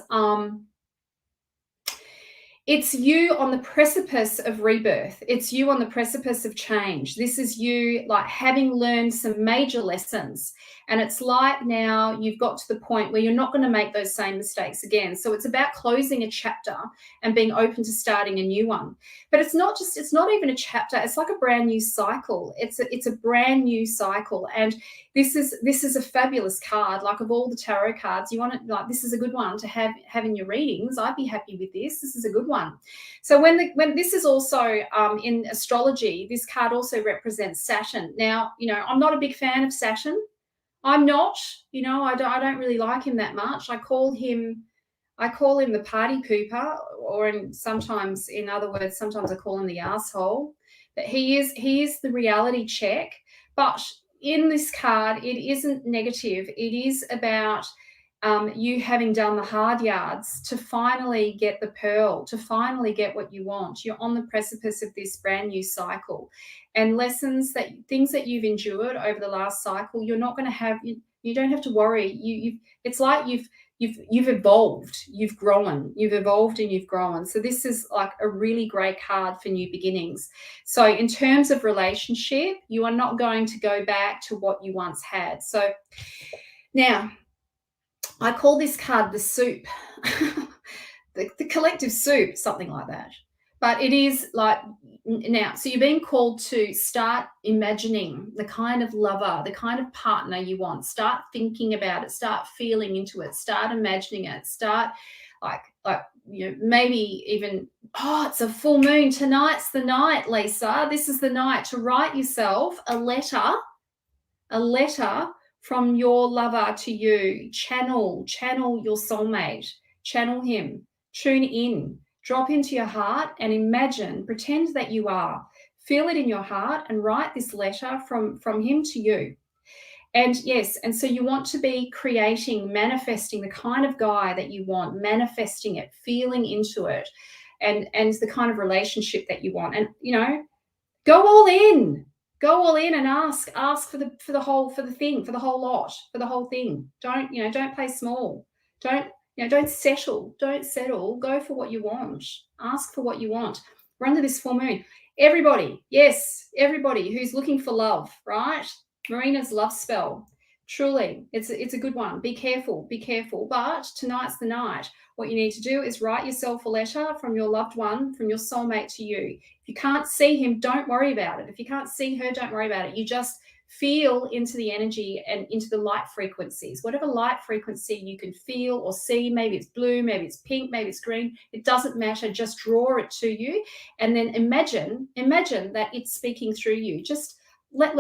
it's you on the precipice of rebirth. It's you on the precipice of change. This is you like having learned some major lessons. And it's like now you've got to the point where you're not going to make those same mistakes again. So it's about closing a chapter and being open to starting a new one. But it's not even a chapter. It's like a brand new cycle. It's a brand new cycle. And this is a fabulous card. Like of all the tarot cards, you want it, like this is a good one to have in your readings. I'd be happy with this. This is a good one. So when this is also in astrology, this card also represents Saturn. Now, I'm not a big fan of Saturn. I'm not, I don't really like him that much. I call him the party pooper, or sometimes I call him the asshole. But he is the reality check. But in this card, it isn't negative. It is about you having done the hard yards to finally get the pearl, to finally get what you want. You're on the precipice of this brand new cycle, and things that you've endured over the last cycle, you're not going to have. You don't have to worry. It's like you've evolved, you've grown, you've evolved and you've grown. So this is like a really great card for new beginnings. So in terms of relationship, you are not going to go back to what you once had. So now, I call this card the soup, the collective soup, something like that. But it is like now, so you're being called to start imagining the kind of lover, the kind of partner you want. Start thinking about it, start feeling into it, start imagining it, start maybe even, it's a full moon. Tonight's the night, Lisa. This is the night to write yourself a letter from your lover to you. Channel your soulmate, channel him, tune in, drop into your heart and imagine, pretend that you are, feel it in your heart and write this letter from him to you. And yes, and so you want to be creating, manifesting the kind of guy that you want, manifesting it, feeling into it, and the kind of relationship that you want. And go all in and ask for the whole lot, for the whole thing. Don't play small. Don't settle. Go for what you want. Ask for what you want. We're under this full moon. Everybody who's looking for love, right? Marina's love spell. Truly, it's a good one. Be careful. But tonight's the night. What you need to do is write yourself a letter from your loved one, from your soulmate to you. If you can't see him, don't worry about it. If you can't see her, don't worry about it. You just feel into the energy and into the light frequencies. Whatever light frequency you can feel or see, maybe it's blue, maybe it's pink, maybe it's green, it doesn't matter. Just draw it to you and then imagine that it's speaking through you. Just let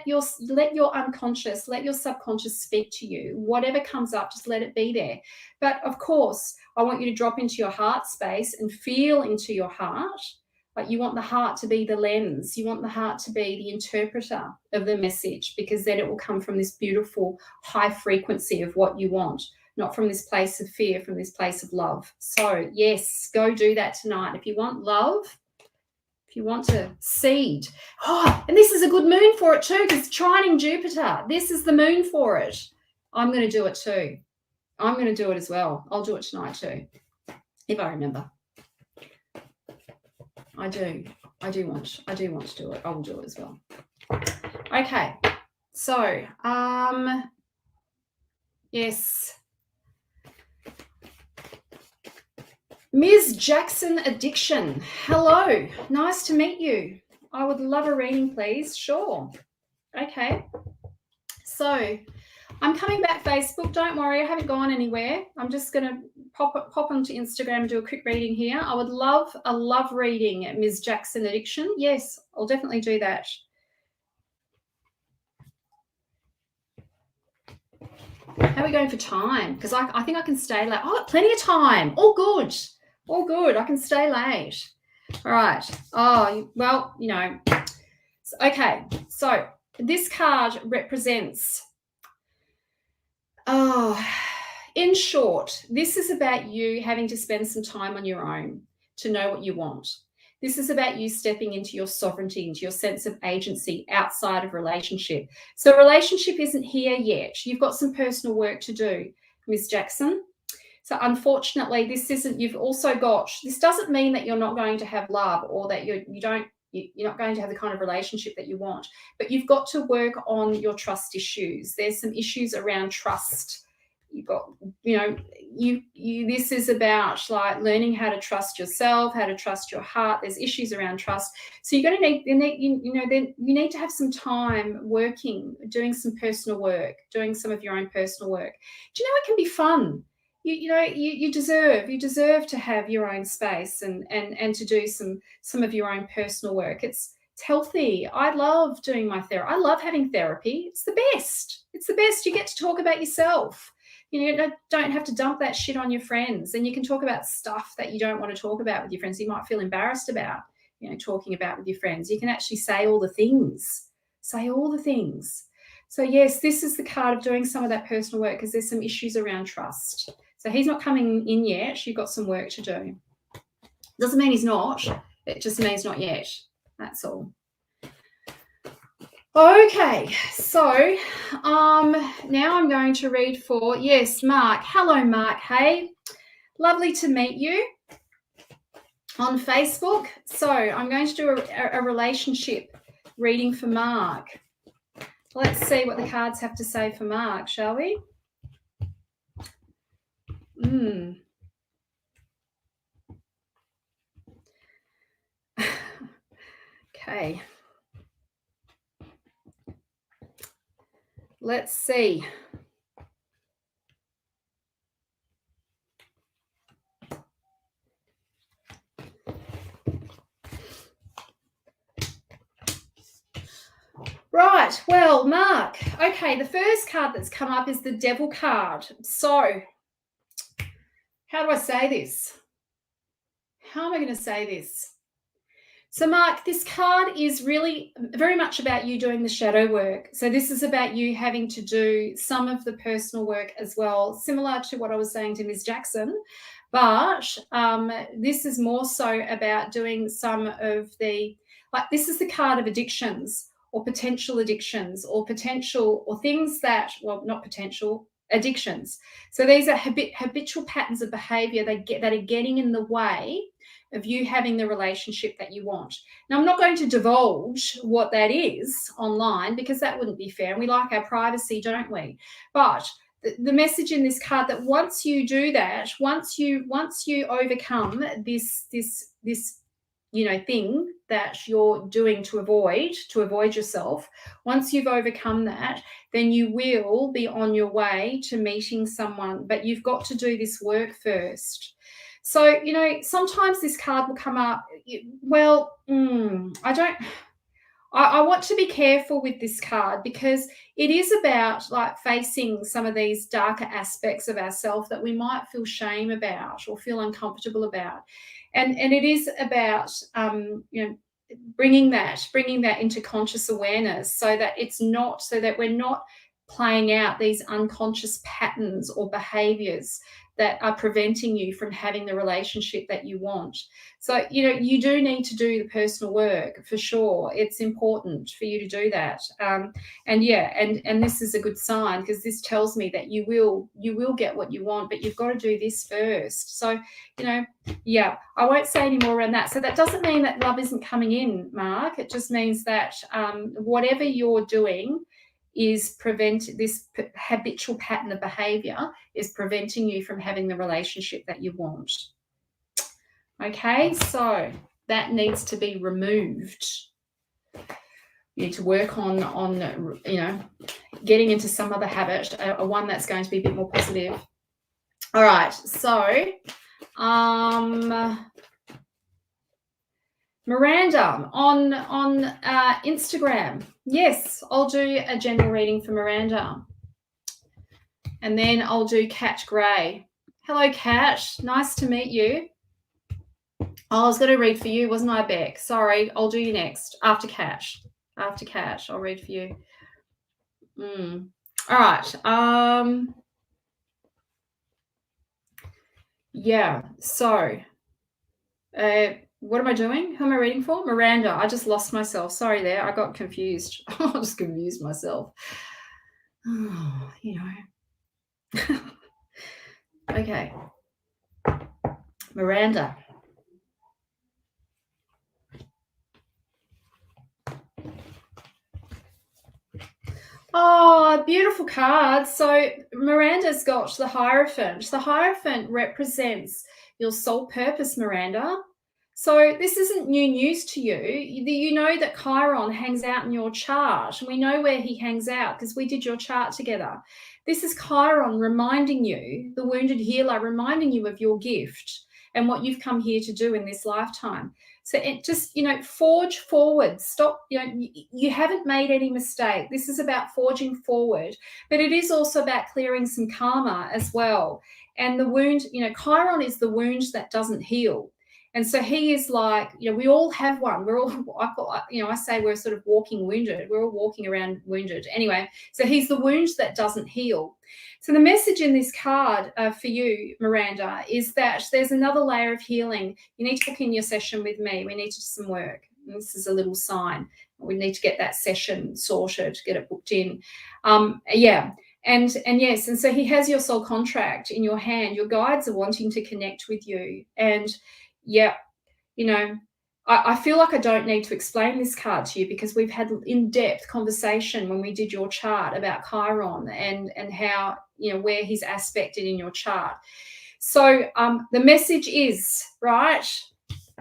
your unconscious, let your subconscious speak to you. Whatever comes up, just let it be there. But of course, I want you to drop into your heart space and feel into your heart. Like you want the heart to be the lens. You want the heart to be the interpreter of the message, because then it will come from this beautiful high frequency of what you want, not from this place of fear, from this place of love. So yes, go do that tonight. If you want love, if you want to seed. And this is a good moon for it too, because trining Jupiter. This is the moon for it. I'm going to do it too. I'm going to do it as well. I'll do it tonight too, if I remember. I do want to do it. I will do it as well. Okay. So, yes. Ms. Jackson Addiction. Hello. Nice to meet you. I would love a reading, please. Sure. Okay. So, I'm coming back Facebook. Don't worry, I haven't gone anywhere. I'm just going to pop onto Instagram and do a quick reading here. I would love a love reading at Ms. Jackson Addiction. Yes, I'll definitely do that. How are we going for time? Because I think I can stay late. Plenty of time. All good. I can stay late. All right. Oh, well, you know. Okay. So this card represents, in short, this is about you having to spend some time on your own to know what you want. This is about you stepping into your sovereignty, into your sense of agency outside of relationship. So relationship isn't here yet. You've got some personal work to do, Ms. Jackson. So unfortunately, this isn't, you've also got, this doesn't mean that you're not going to have love or that you're not going to have the kind of relationship that you want, but you've got to work on your trust issues. There's some issues around trust. You've got, this is about like learning how to trust yourself, how to trust your heart. There's issues around trust. So you're going to you need to have some time working, doing some personal work, doing some of your own personal work. Do you know it can be fun? You deserve to have your own space and to do some of your own personal work. It's healthy. I love doing my therapy. I love having therapy. It's the best. It's the best. You get to talk about yourself. Don't have to dump that shit on your friends, and you can talk about stuff that you don't want to talk about with your friends. You might feel embarrassed about, talking about with your friends. You can actually say all the things. Say all the things. So yes, this is the card of doing some of that personal work because there's some issues around trust. So he's not coming in yet. You've got some work to do. Doesn't mean he's not. It just means not yet. That's all. Okay, so now I'm going to read for, yes, Mark. Hello, Mark. Hey, lovely to meet you on Facebook. So I'm going to do a relationship reading for Mark. Let's see what the cards have to say for Mark, shall we? Okay. Let's see. Right, well, Mark, okay, the first card that's come up is the Devil card. So, how do I say this? How am I going to say this? So, Mark, this card is really very much about you doing the shadow work. So this is about you having to do some of the personal work as well, similar to what I was saying to Ms. Jackson. But this is more so about doing some of the, like this is the card of addictions or potential addictions or things that, well, not potential, addictions. So these are habitual patterns of behavior that are getting in the way of you having the relationship that you want. Now, I'm not going to divulge what that is online because that wouldn't be fair. And we like our privacy, don't we? But the message in this card that once you do that, once you overcome this thing that you're doing to avoid yourself, once you've overcome that, then you will be on your way to meeting someone. But you've got to do this work first. So, sometimes this card will come up. Well, I want to be careful with this card because it is about like facing some of these darker aspects of ourselves that we might feel shame about or feel uncomfortable about. And it is about, bringing that into conscious awareness so that we're not playing out these unconscious patterns or behaviors that are preventing you from having the relationship that you want. So, you do need to do the personal work for sure. It's important for you to do that. And this is a good sign because this tells me that you will get what you want, but you've got to do this first. So, I won't say any more around that. So that doesn't mean that love isn't coming in, Mark. It just means that whatever you're doing is this habitual pattern of behavior is preventing you from having the relationship that you want. Okay, so that needs to be removed. You need to work on getting into some other habit, one that's going to be a bit more positive. All right, so Miranda on Instagram. Yes, I'll do a general reading for Miranda. And then I'll do Kat Gray. Hello, Kat. Nice to meet you. Oh, I was going to read for you, wasn't I, Beck? Sorry, I'll do you next. After Cash. After Cash, I'll read for you. All right. Yeah, so what am I doing? Who am I reading for? Miranda. I just lost myself. Sorry there. I got confused. I just confused myself. Oh, you know. Okay. Miranda. Oh, beautiful card. So Miranda's got the Hierophant. The Hierophant represents your soul purpose, Miranda. So this isn't new news to you. You know that Chiron hangs out in your chart. We know where he hangs out because we did your chart together. This is Chiron reminding you, the wounded healer, reminding you of your gift and what you've come here to do in this lifetime. So it just, forge forward. Stop, you haven't made any mistake. This is about forging forward, but it is also about clearing some karma as well. And the wound, Chiron is the wound that doesn't heal. And so he is like, we all have one. We're all, I say we're sort of walking wounded. We're all walking around wounded. Anyway, so he's the wound that doesn't heal. So the message in this card for you, Miranda, is that there's another layer of healing. You need to book in your session with me. We need to do some work. And this is a little sign. We need to get that session sorted, get it booked in. Yeah. And yes, and so he has your soul contract in your hand. Your guides are wanting to connect with you. And yeah, I feel like I don't need to explain this card to you because we've had in-depth conversation when we did your chart about Chiron and how, where he's aspected in your chart. So the message is, right,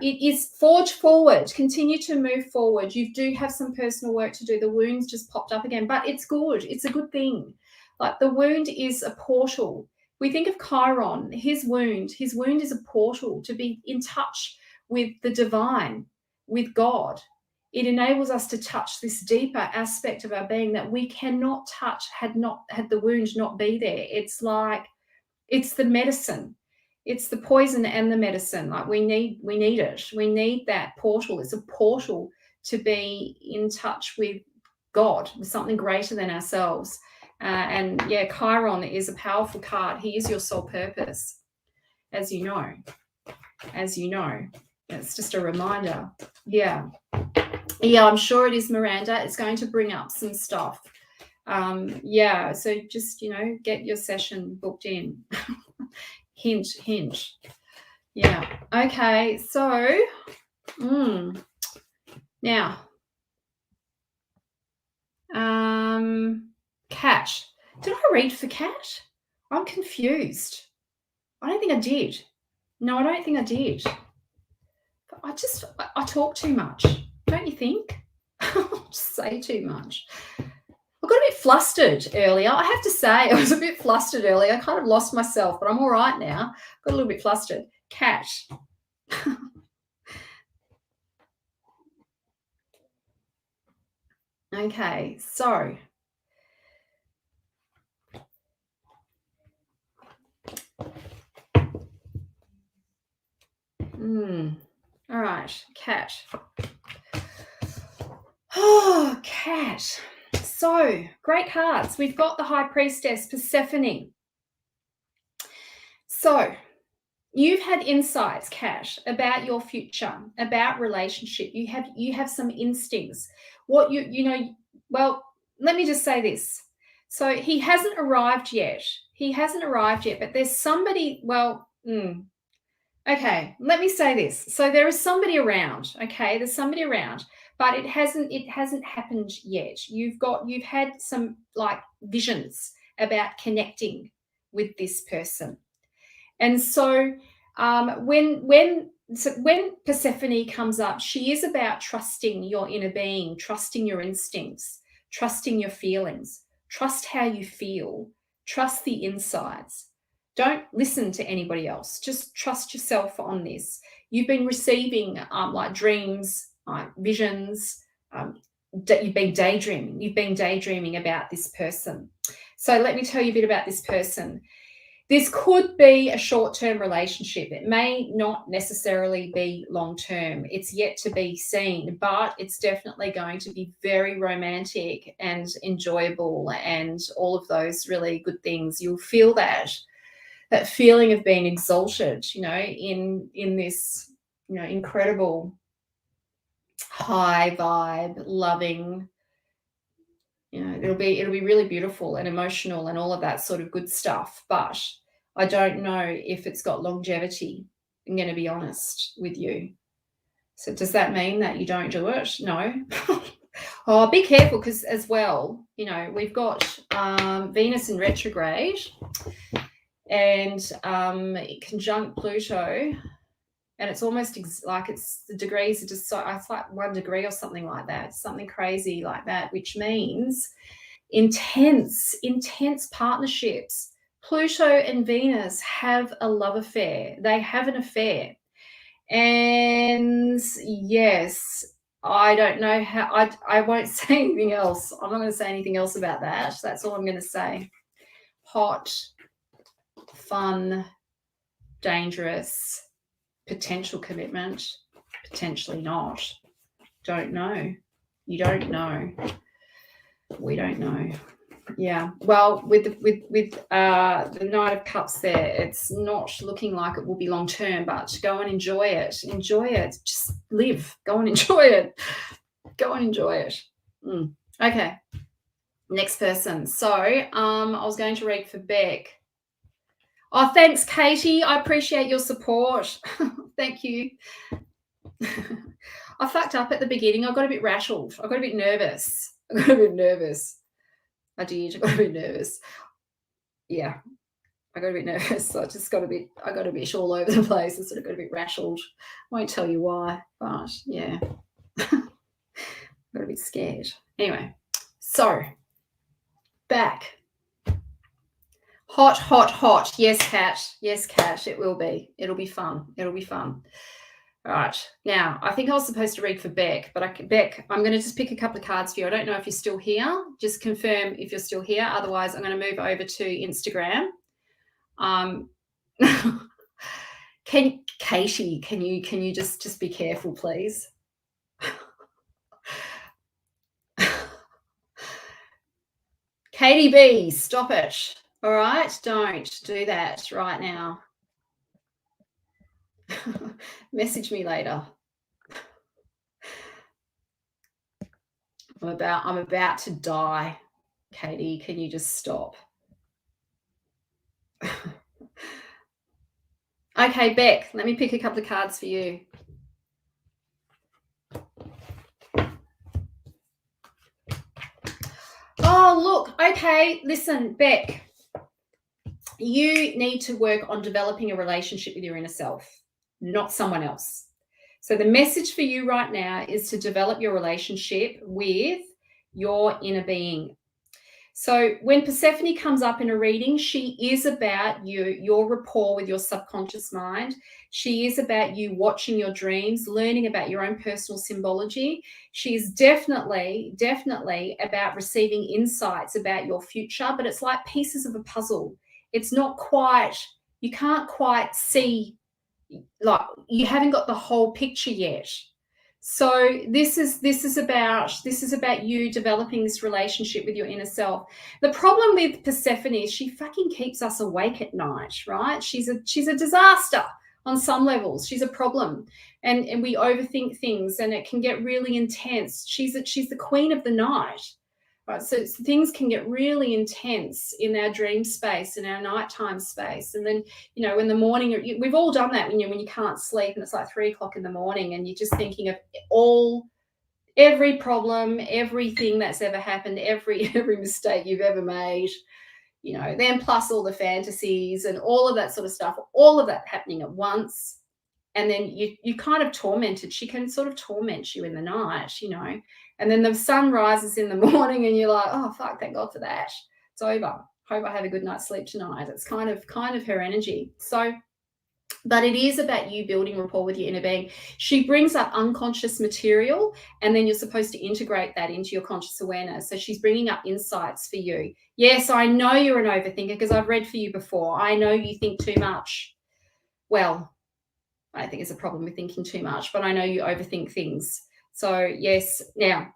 it is forge forward, continue to move forward. You do have some personal work to do. The wounds just popped up again, but it's good. It's a good thing. Like the wound is a portal. We think of Chiron, his wound is a portal to be in touch with the divine, with God. It enables us to touch this deeper aspect of our being that we cannot touch had the wound not be there. It's like, it's the medicine. It's the poison and the medicine. Like we need it. We need that portal. It's a portal to be in touch with God, with something greater than ourselves. And yeah, Chiron is a powerful card. He is your soul purpose, as you know. It's just a reminder. Yeah, I'm sure it is, Miranda. It's going to bring up some stuff. Yeah, so just, get your session booked in. Hint. Yeah. Okay, so now, Cat. Did I read for Cat? I'm confused. I don't think I did. No, I don't think I did. But I talk too much. Don't you think? I just say too much. I got a bit flustered earlier. I have to say, I was a bit flustered earlier. I kind of lost myself, but I'm all right now. Got a little bit flustered. Cat. Okay, so all right, Cat. Oh, Cat. So, great cards. We've got the High Priestess, Persephone. So, you've had insights, Cat, about your future, about relationship. You have some instincts. What well, let me just say this. So, he hasn't arrived yet. But there's somebody, okay, let me say this. So there is somebody around, okay? There's somebody around, but it hasn't happened yet. You've had some like visions about connecting with this person. And so when Persephone comes up, she is about trusting your inner being, trusting your instincts, trusting your feelings, trust how you feel, trust the insights. Don't listen to anybody else. Just trust yourself on this. You've been receiving like dreams, visions. You've been daydreaming. You've been daydreaming about this person. So let me tell you a bit about this person. This could be a short-term relationship. It may not necessarily be long-term. It's yet to be seen, but it's definitely going to be very romantic and enjoyable and all of those really good things. You'll feel that feeling of being exalted, in this, incredible high vibe, loving, it'll be really beautiful and emotional and all of that sort of good stuff. But I don't know if it's got longevity. I'm going to be honest with you. So does that mean that you don't do it? No. Oh, be careful, because as well, we've got Venus in retrograde and conjunct Pluto. And it's almost like the degrees are just it's like 1 degree or something like that, something crazy like that, which means intense partnerships. Pluto and Venus have a love affair. They have an affair. And yes, I don't know how, I won't say anything else. I'm not going to say anything else about that. That's all I'm going to say. Hot, fun, dangerous, potential commitment, potentially not. Don't know. You don't know. We don't know. Yeah. Well, with the Knight of Cups there, it's not looking like it will be long term, but go and enjoy it. Enjoy it. Just live. Go and enjoy it. Go and enjoy it. Okay. Next person. So I was going to read for Beck. Oh, thanks, Katie. I appreciate your support. Thank you. I fucked up at the beginning. I got a bit rattled. I got a bit nervous. I did. I got a bit nervous. Yeah. I got a bit nervous. I got a bit all over the place. I sort of got a bit rattled. I won't tell you why, but yeah. Got a bit scared. Anyway, so back. Hot, hot, hot. Yes, Kat. Yes, Kat. It will be. It'll be fun. It'll be fun. All right. Now, I think I was supposed to read for Beck, but Beck, I'm going to just pick a couple of cards for you. I don't know if you're still here. Just confirm if you're still here. Otherwise, I'm going to move over to Instagram. Katie, can you just be careful, please? Katie B, stop it. All right, don't do that right now. Message me later. I'm about to die. Katie, can you just stop? Okay, Beck, let me pick a couple of cards for you. Oh, look, okay, listen, Beck. You need to work on developing a relationship with your inner self, not someone else. So the message for you right now is to develop your relationship with your inner being. So when Persephone comes up in a reading, she is about your rapport with your subconscious mind. She is about you watching your dreams, learning about your own personal symbology. She is definitely about receiving insights about your future, but it's like pieces of a puzzle. It's not quite, you can't quite see, like you haven't got the whole picture yet. So this is about you developing this relationship with your inner self. The problem with Persephone is she fucking keeps us awake at night, right? She's a disaster on some levels. She's a problem, and we overthink things, and it can get really intense. She's the queen of the night. Right, so things can get really intense in our dream space, in our nighttime space, and then in the morning, we've all done that when you can't sleep and it's like 3 o'clock in the morning, and you're just thinking of every problem, everything that's ever happened, every mistake you've ever made, then plus all the fantasies and all of that sort of stuff, all of that happening at once, and then you kind of tormented. She can sort of torment you in the night, and then the sun rises in the morning and you're like, oh, fuck, thank God for that. It's over. Hope I have a good night's sleep tonight. It's kind of her energy. So But it is about you building rapport with your inner being. She brings up unconscious material, and then you're supposed to integrate that into your conscious awareness. So she's bringing up insights for you. Yes, I know you're an overthinker because I've read for you before. I know you think too much. Well, I think it's a problem with thinking too much, but I know you overthink things. So yes, now,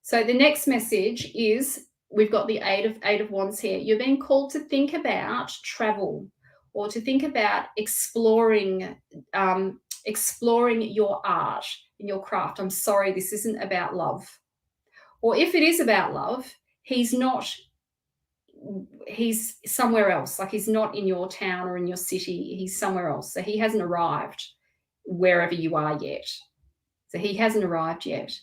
so the next message is we've got the Eight of Wands here. You're being called to think about travel, or to think about exploring your art and your craft. I'm sorry, this isn't about love. Or if it is about love, he's somewhere else. Like, he's not in your town or in your city. He's somewhere else. So he hasn't arrived wherever you are yet. So he hasn't arrived yet.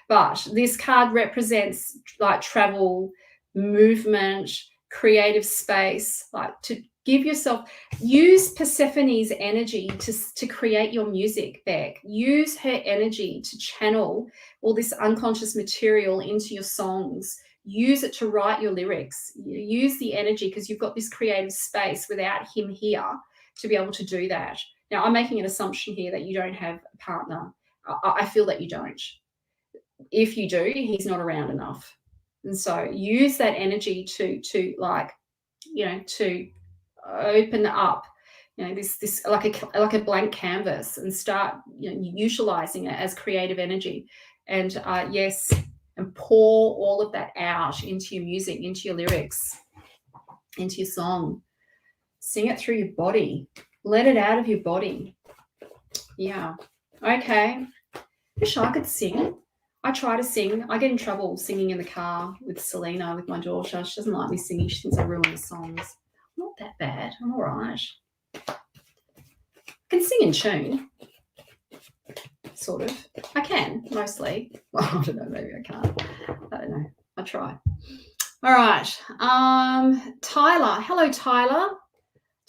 But this card represents like travel, movement, creative space, like to give yourself, use Persephone's energy to create your music back. Use her energy to channel all this unconscious material into your songs. Use it to write your lyrics. Use the energy, because you've got this creative space without him here to be able to do that. Now, I'm making an assumption here that you don't have a partner. I feel that you don't. If you do, he's not around enough. And so use that energy to like, you know, to open up, you know, this like a blank canvas, and start, you know, utilizing it as creative energy. And yes, and pour all of that out into your music, into your lyrics, into your song. Sing it through your body. Let it out of your body. Yeah. Okay. Wish I could sing. I try to sing. I get in trouble singing in the car with Selena, with my daughter. She doesn't like me singing. She thinks I ruin the songs. I'm not that bad. I'm all right. I can sing in tune. Sort of. I can, mostly. Well, I don't know. Maybe I can't. I don't know. I try. All right. Tyler. Hello, Tyler.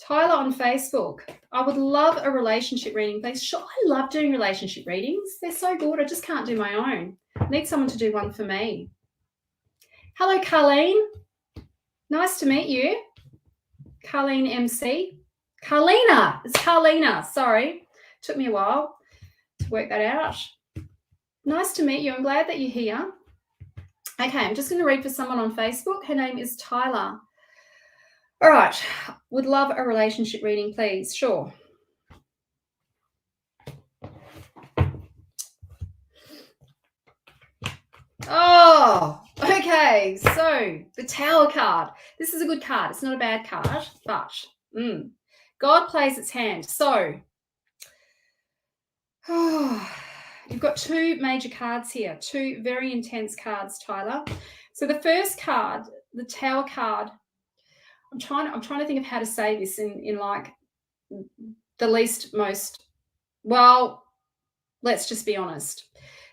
Tyler on Facebook. I would love a relationship reading, please. Sure, I love doing relationship readings. They're so good. I just can't do my own. I need someone to do one for me. Hello, Carlene. Nice to meet you. Carlene MC. Carlina. It's Carlina. Sorry. Took me a while to work that out. Nice to meet you. I'm glad that you're here. Okay, I'm just going to read for someone on Facebook. Her name is Tyler. All right. Would love a relationship reading, please. Sure. Oh, okay. So the Tower card. This is a good card. It's not a bad card, but God plays its hand. So you've got two major cards here, two very intense cards, Tyler. So the first card, the Tower card, I'm trying to think of how to say this in like the least most, well, let's just be honest.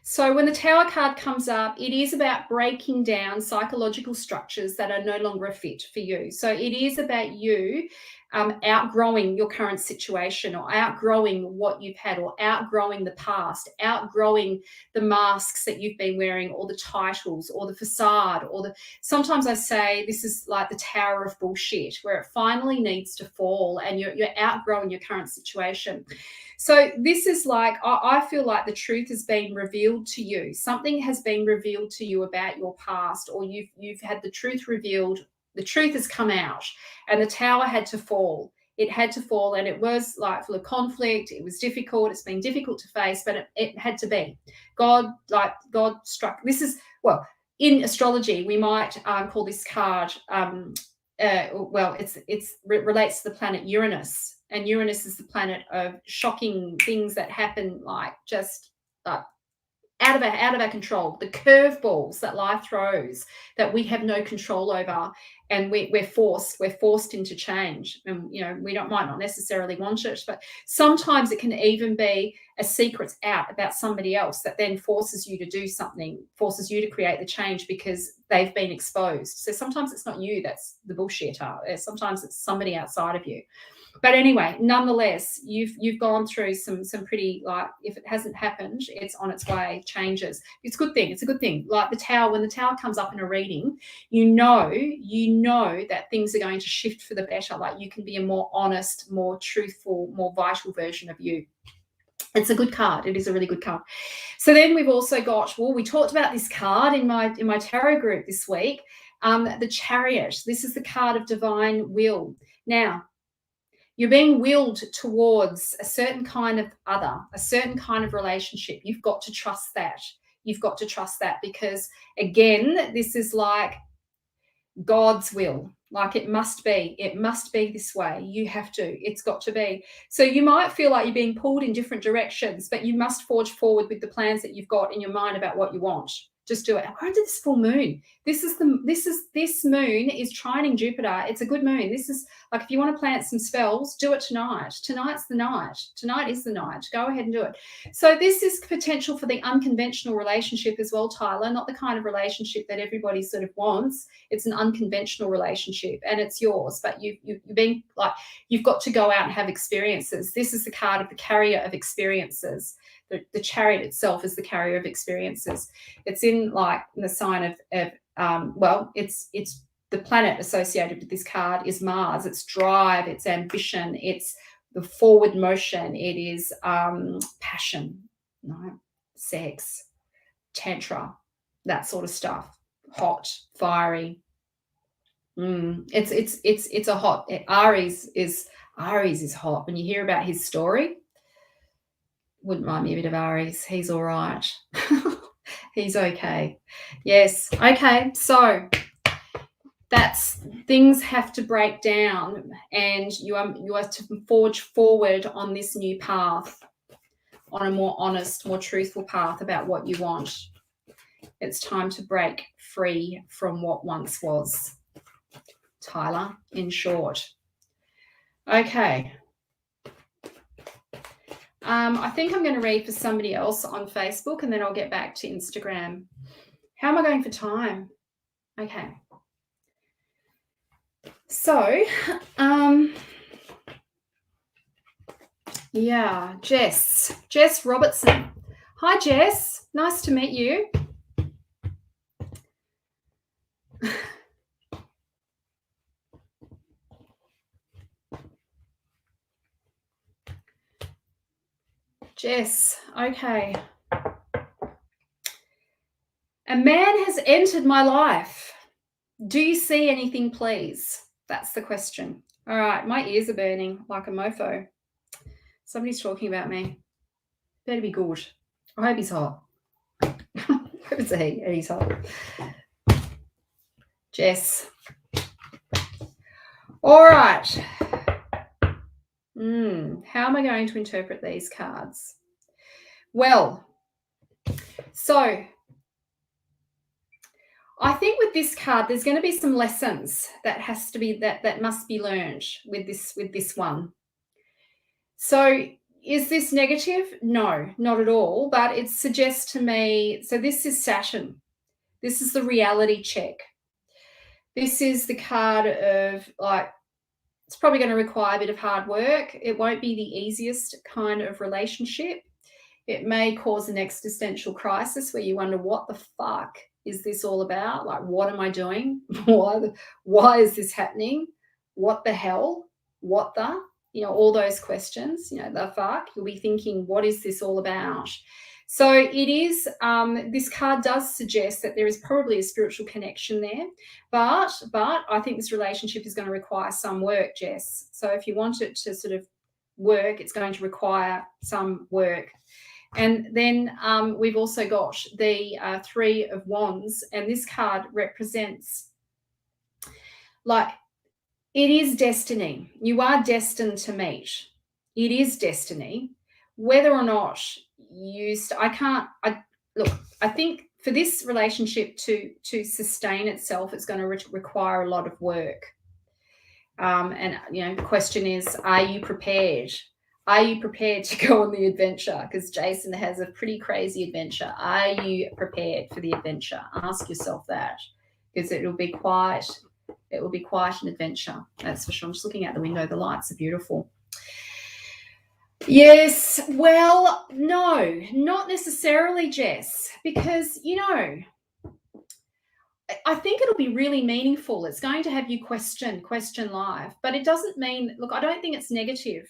So when the Tower card comes up, it is about breaking down psychological structures that are no longer a fit for you. So it is about you outgrowing your current situation, or outgrowing what you've had, or outgrowing the past, outgrowing the masks that you've been wearing, or the titles, or the facade, or the, sometimes I say this is like the tower of bullshit, where it finally needs to fall, and you're outgrowing your current situation. So this is like, I feel like the truth has been revealed to you. Something has been revealed to you about your past, or you've had the truth revealed. The truth has come out, and the tower had to fall. It had to fall, and it was like full of conflict. It was difficult. It's been difficult to face, but it had to be. God struck. This is, well, in astrology, we might call this card, well, it relates to the planet Uranus. And Uranus is the planet of shocking things that happen, like just out of our control, the curveballs that life throws that we have no control over, and we're forced into change. And you know, might not necessarily want it, but sometimes it can even be a secret's out about somebody else that then forces you to do something, forces you to create the change because they've been exposed. So sometimes it's not you that's the bullshitter. Sometimes it's somebody outside of you. But anyway, nonetheless, you've gone through some pretty, like, if it hasn't happened, it's on its way, changes. It's a good thing. It's a good thing. Like the tower, when the tower comes up in a reading, you know that things are going to shift for the better. Like you can be a more honest, more truthful, more vital version of you. It's a good card. It is a really good card. So then we've also got, well, we talked about this card in my tarot group this week, the Chariot. This is the card of divine will. Now, you're being willed towards a certain kind of other, a certain kind of relationship. You've got to trust that. You've got to trust that because, again, this is like God's will. Like it must be this way. You have to. It's got to be. So you might feel like you're being pulled in different directions, but you must forge forward with the plans that you've got in your mind about what you want. Just do it. We're under this full moon. This moon is trining Jupiter. It's a good moon. This is like, if you want to plant some spells, do it tonight. Tonight's the night. Tonight is the night. Go ahead and do it. So this is potential for the unconventional relationship as well, Tyler. Not the kind of relationship that everybody sort of wants. It's an unconventional relationship and it's yours. But you've been like, you've got to go out and have experiences. This is the card of the carrier of experiences. The Chariot itself is the carrier of experiences. It's in the sign of it's the planet associated with this card is Mars. It's drive, it's ambition, it's the forward motion, it is passion, sex, tantra, that sort of stuff. Hot, fiery. It's a hot. Aries is hot. When you hear about his story, wouldn't mind me a bit of Aries. He's all right. He's okay. Yes. Okay. So that's, things have to break down, and you are to forge forward on this new path, on a more honest, more truthful path about what you want. It's time to break free from what once was. Tyler, in short. Okay. I think I'm going to read for somebody else on Facebook and then I'll get back to Instagram. How am I going for time? Okay. So, yeah, Jess Robertson. Hi, Jess. Nice to meet you. Jess, okay. A man has entered my life. Do you see anything, please? That's the question. All right, my ears are burning like a mofo. Somebody's talking about me. Better be good. I hope he's hot. I hope it's a he and he's hot. Jess. All right. How am I going to interpret these cards? Well, so I think with this card, there's going to be some lessons that must be learned with this one. So is this negative? No, not at all. But it suggests to me, so this is Saturn. This is the reality check. This is the card of it's probably going to require a bit of hard work. It won't be the easiest kind of relationship. It may cause an existential crisis where you wonder, what the fuck is this all about? Like, what am I doing? Why is this happening? What the hell? What the? All those questions, the fuck. You'll be thinking, what is this all about? So it is, this card does suggest that there is probably a spiritual connection there, but I think this relationship is going to require some work, Jess. So if you want it to sort of work, it's going to require some work. And then we've also got the Three of Wands, and this card represents, it is destiny. You are destined to meet. It is destiny. Whether or not I think for this relationship to sustain itself, it's going to require a lot of work. And the question is, are you prepared? Are you prepared to go on the adventure? Because Jason has a pretty crazy adventure. Are you prepared for the adventure? Ask yourself that, because it'll be quite It will be quite an adventure, that's for sure. I'm just looking out the window. The lights are beautiful. Yes, well, no, not necessarily, Jess, because, you know, I think it'll be really meaningful. It's going to have you question life, but it doesn't mean, look, I don't think it's negative.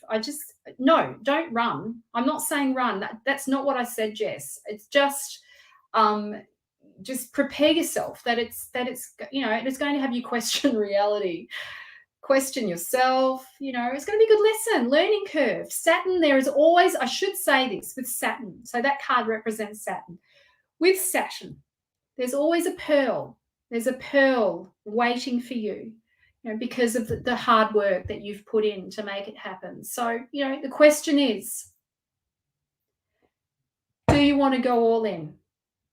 No, don't run. I'm not saying run. That's not what I said, Jess. It's just prepare yourself that it's, you know, it's going to have you question reality, question yourself. You know, it's going to be a good lesson, learning curve. Saturn, there is always, I should say this with Saturn. So that card represents Saturn. With Saturn, there's always a pearl. There's a pearl waiting for you, you know, because of the hard work that you've put in to make it happen. So, you know, the question is, do you want to go all in?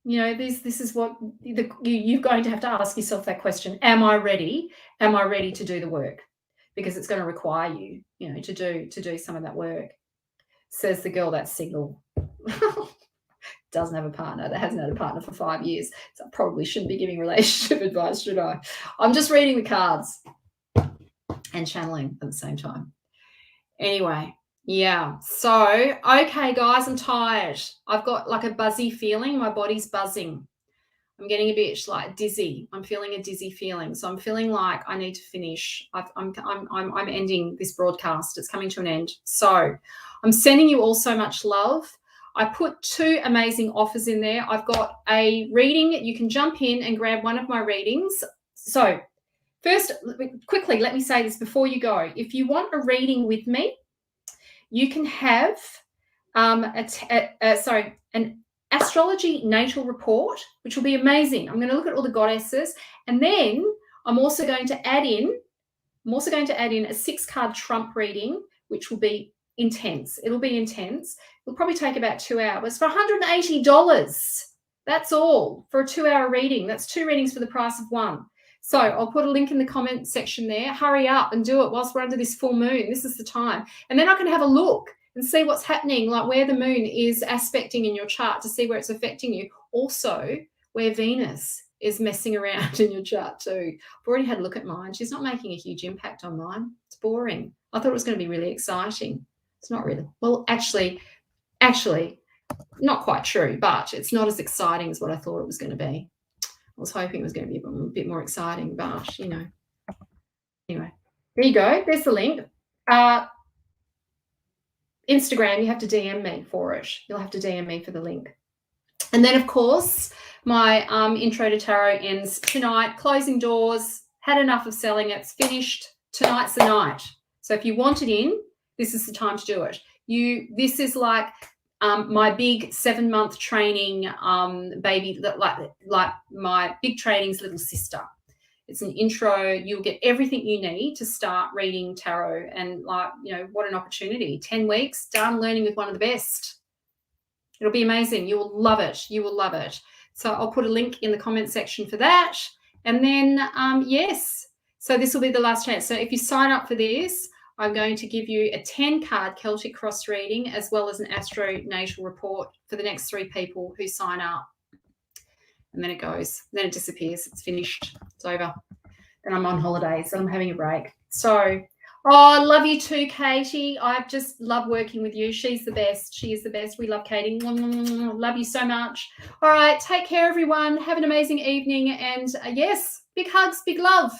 You know, this is what you're going to have to ask yourself that question. Am I ready? Am I ready to do the work? Because it's going to require you, you know, to do some of that work. Says the girl that's single. Doesn't have a partner, that hasn't had a partner for 5 years. So I probably shouldn't be giving relationship advice, should I? I'm just reading the cards and channeling at the same time. Anyway, yeah. So, okay, guys, I'm tired. I've got like a buzzy feeling. My body's buzzing. I'm getting a bit like dizzy. I'm feeling a dizzy feeling. So I'm feeling like I need to finish. I'm ending this broadcast. It's coming to an end. So I'm sending you all so much love. I put 2 amazing offers in there. I've got a reading. You can jump in and grab one of my readings. So first, quickly, let me say this before you go. If you want a reading with me, you can have an astrology natal report, which will be amazing. I'm going to look at all the goddesses, and then I'm also going to add in a 6-card trump reading, which will be intense. It'll be intense. It'll probably take about 2 hours for $180. That's all for a 2-hour reading. That's 2 readings for the price of 1. So I'll put a link in the comment section there. Hurry up and do it whilst we're under this full moon. This is the time. And then I can have a look and see what's happening, like where the moon is aspecting in your chart to see where it's affecting you. Also, where Venus is messing around in your chart too. I've already had a look at mine. She's not making a huge impact on mine. It's boring. I thought it was going to be really exciting. It's not really. Well, actually, not quite true, but it's not as exciting as what I thought it was going to be. I was hoping it was going to be a bit more exciting, but, you know. Anyway, there you go. There's the link. Instagram, you have to DM me for it. You'll have to DM me for the link. And then, of course, my intro to tarot ends tonight. Closing doors. Had enough of selling it. It's finished. Tonight's the night. So if you want it in, this is the time to do it. This is like my big 7-month training baby, like my big training's little sister. It's an intro. You'll get everything you need to start reading tarot, and, like, you know, what an opportunity. 10 weeks done learning with one of the best. It'll be amazing. You will love it. You will love it. So I'll put a link in the comment section for that. And then, yes, so this will be the last chance. So if you sign up for this, I'm going to give you a 10-card Celtic cross reading as well as an astro natal report for the next 3 people who sign up. And then it goes. Then it disappears. It's finished. It's over. Then I'm on holidays and I'm having a break. So, I love you too, Katie. I just love working with you. She's the best. She is the best. We love Katie. Love you so much. All right. Take care, everyone. Have an amazing evening. And, yes, big hugs, big love.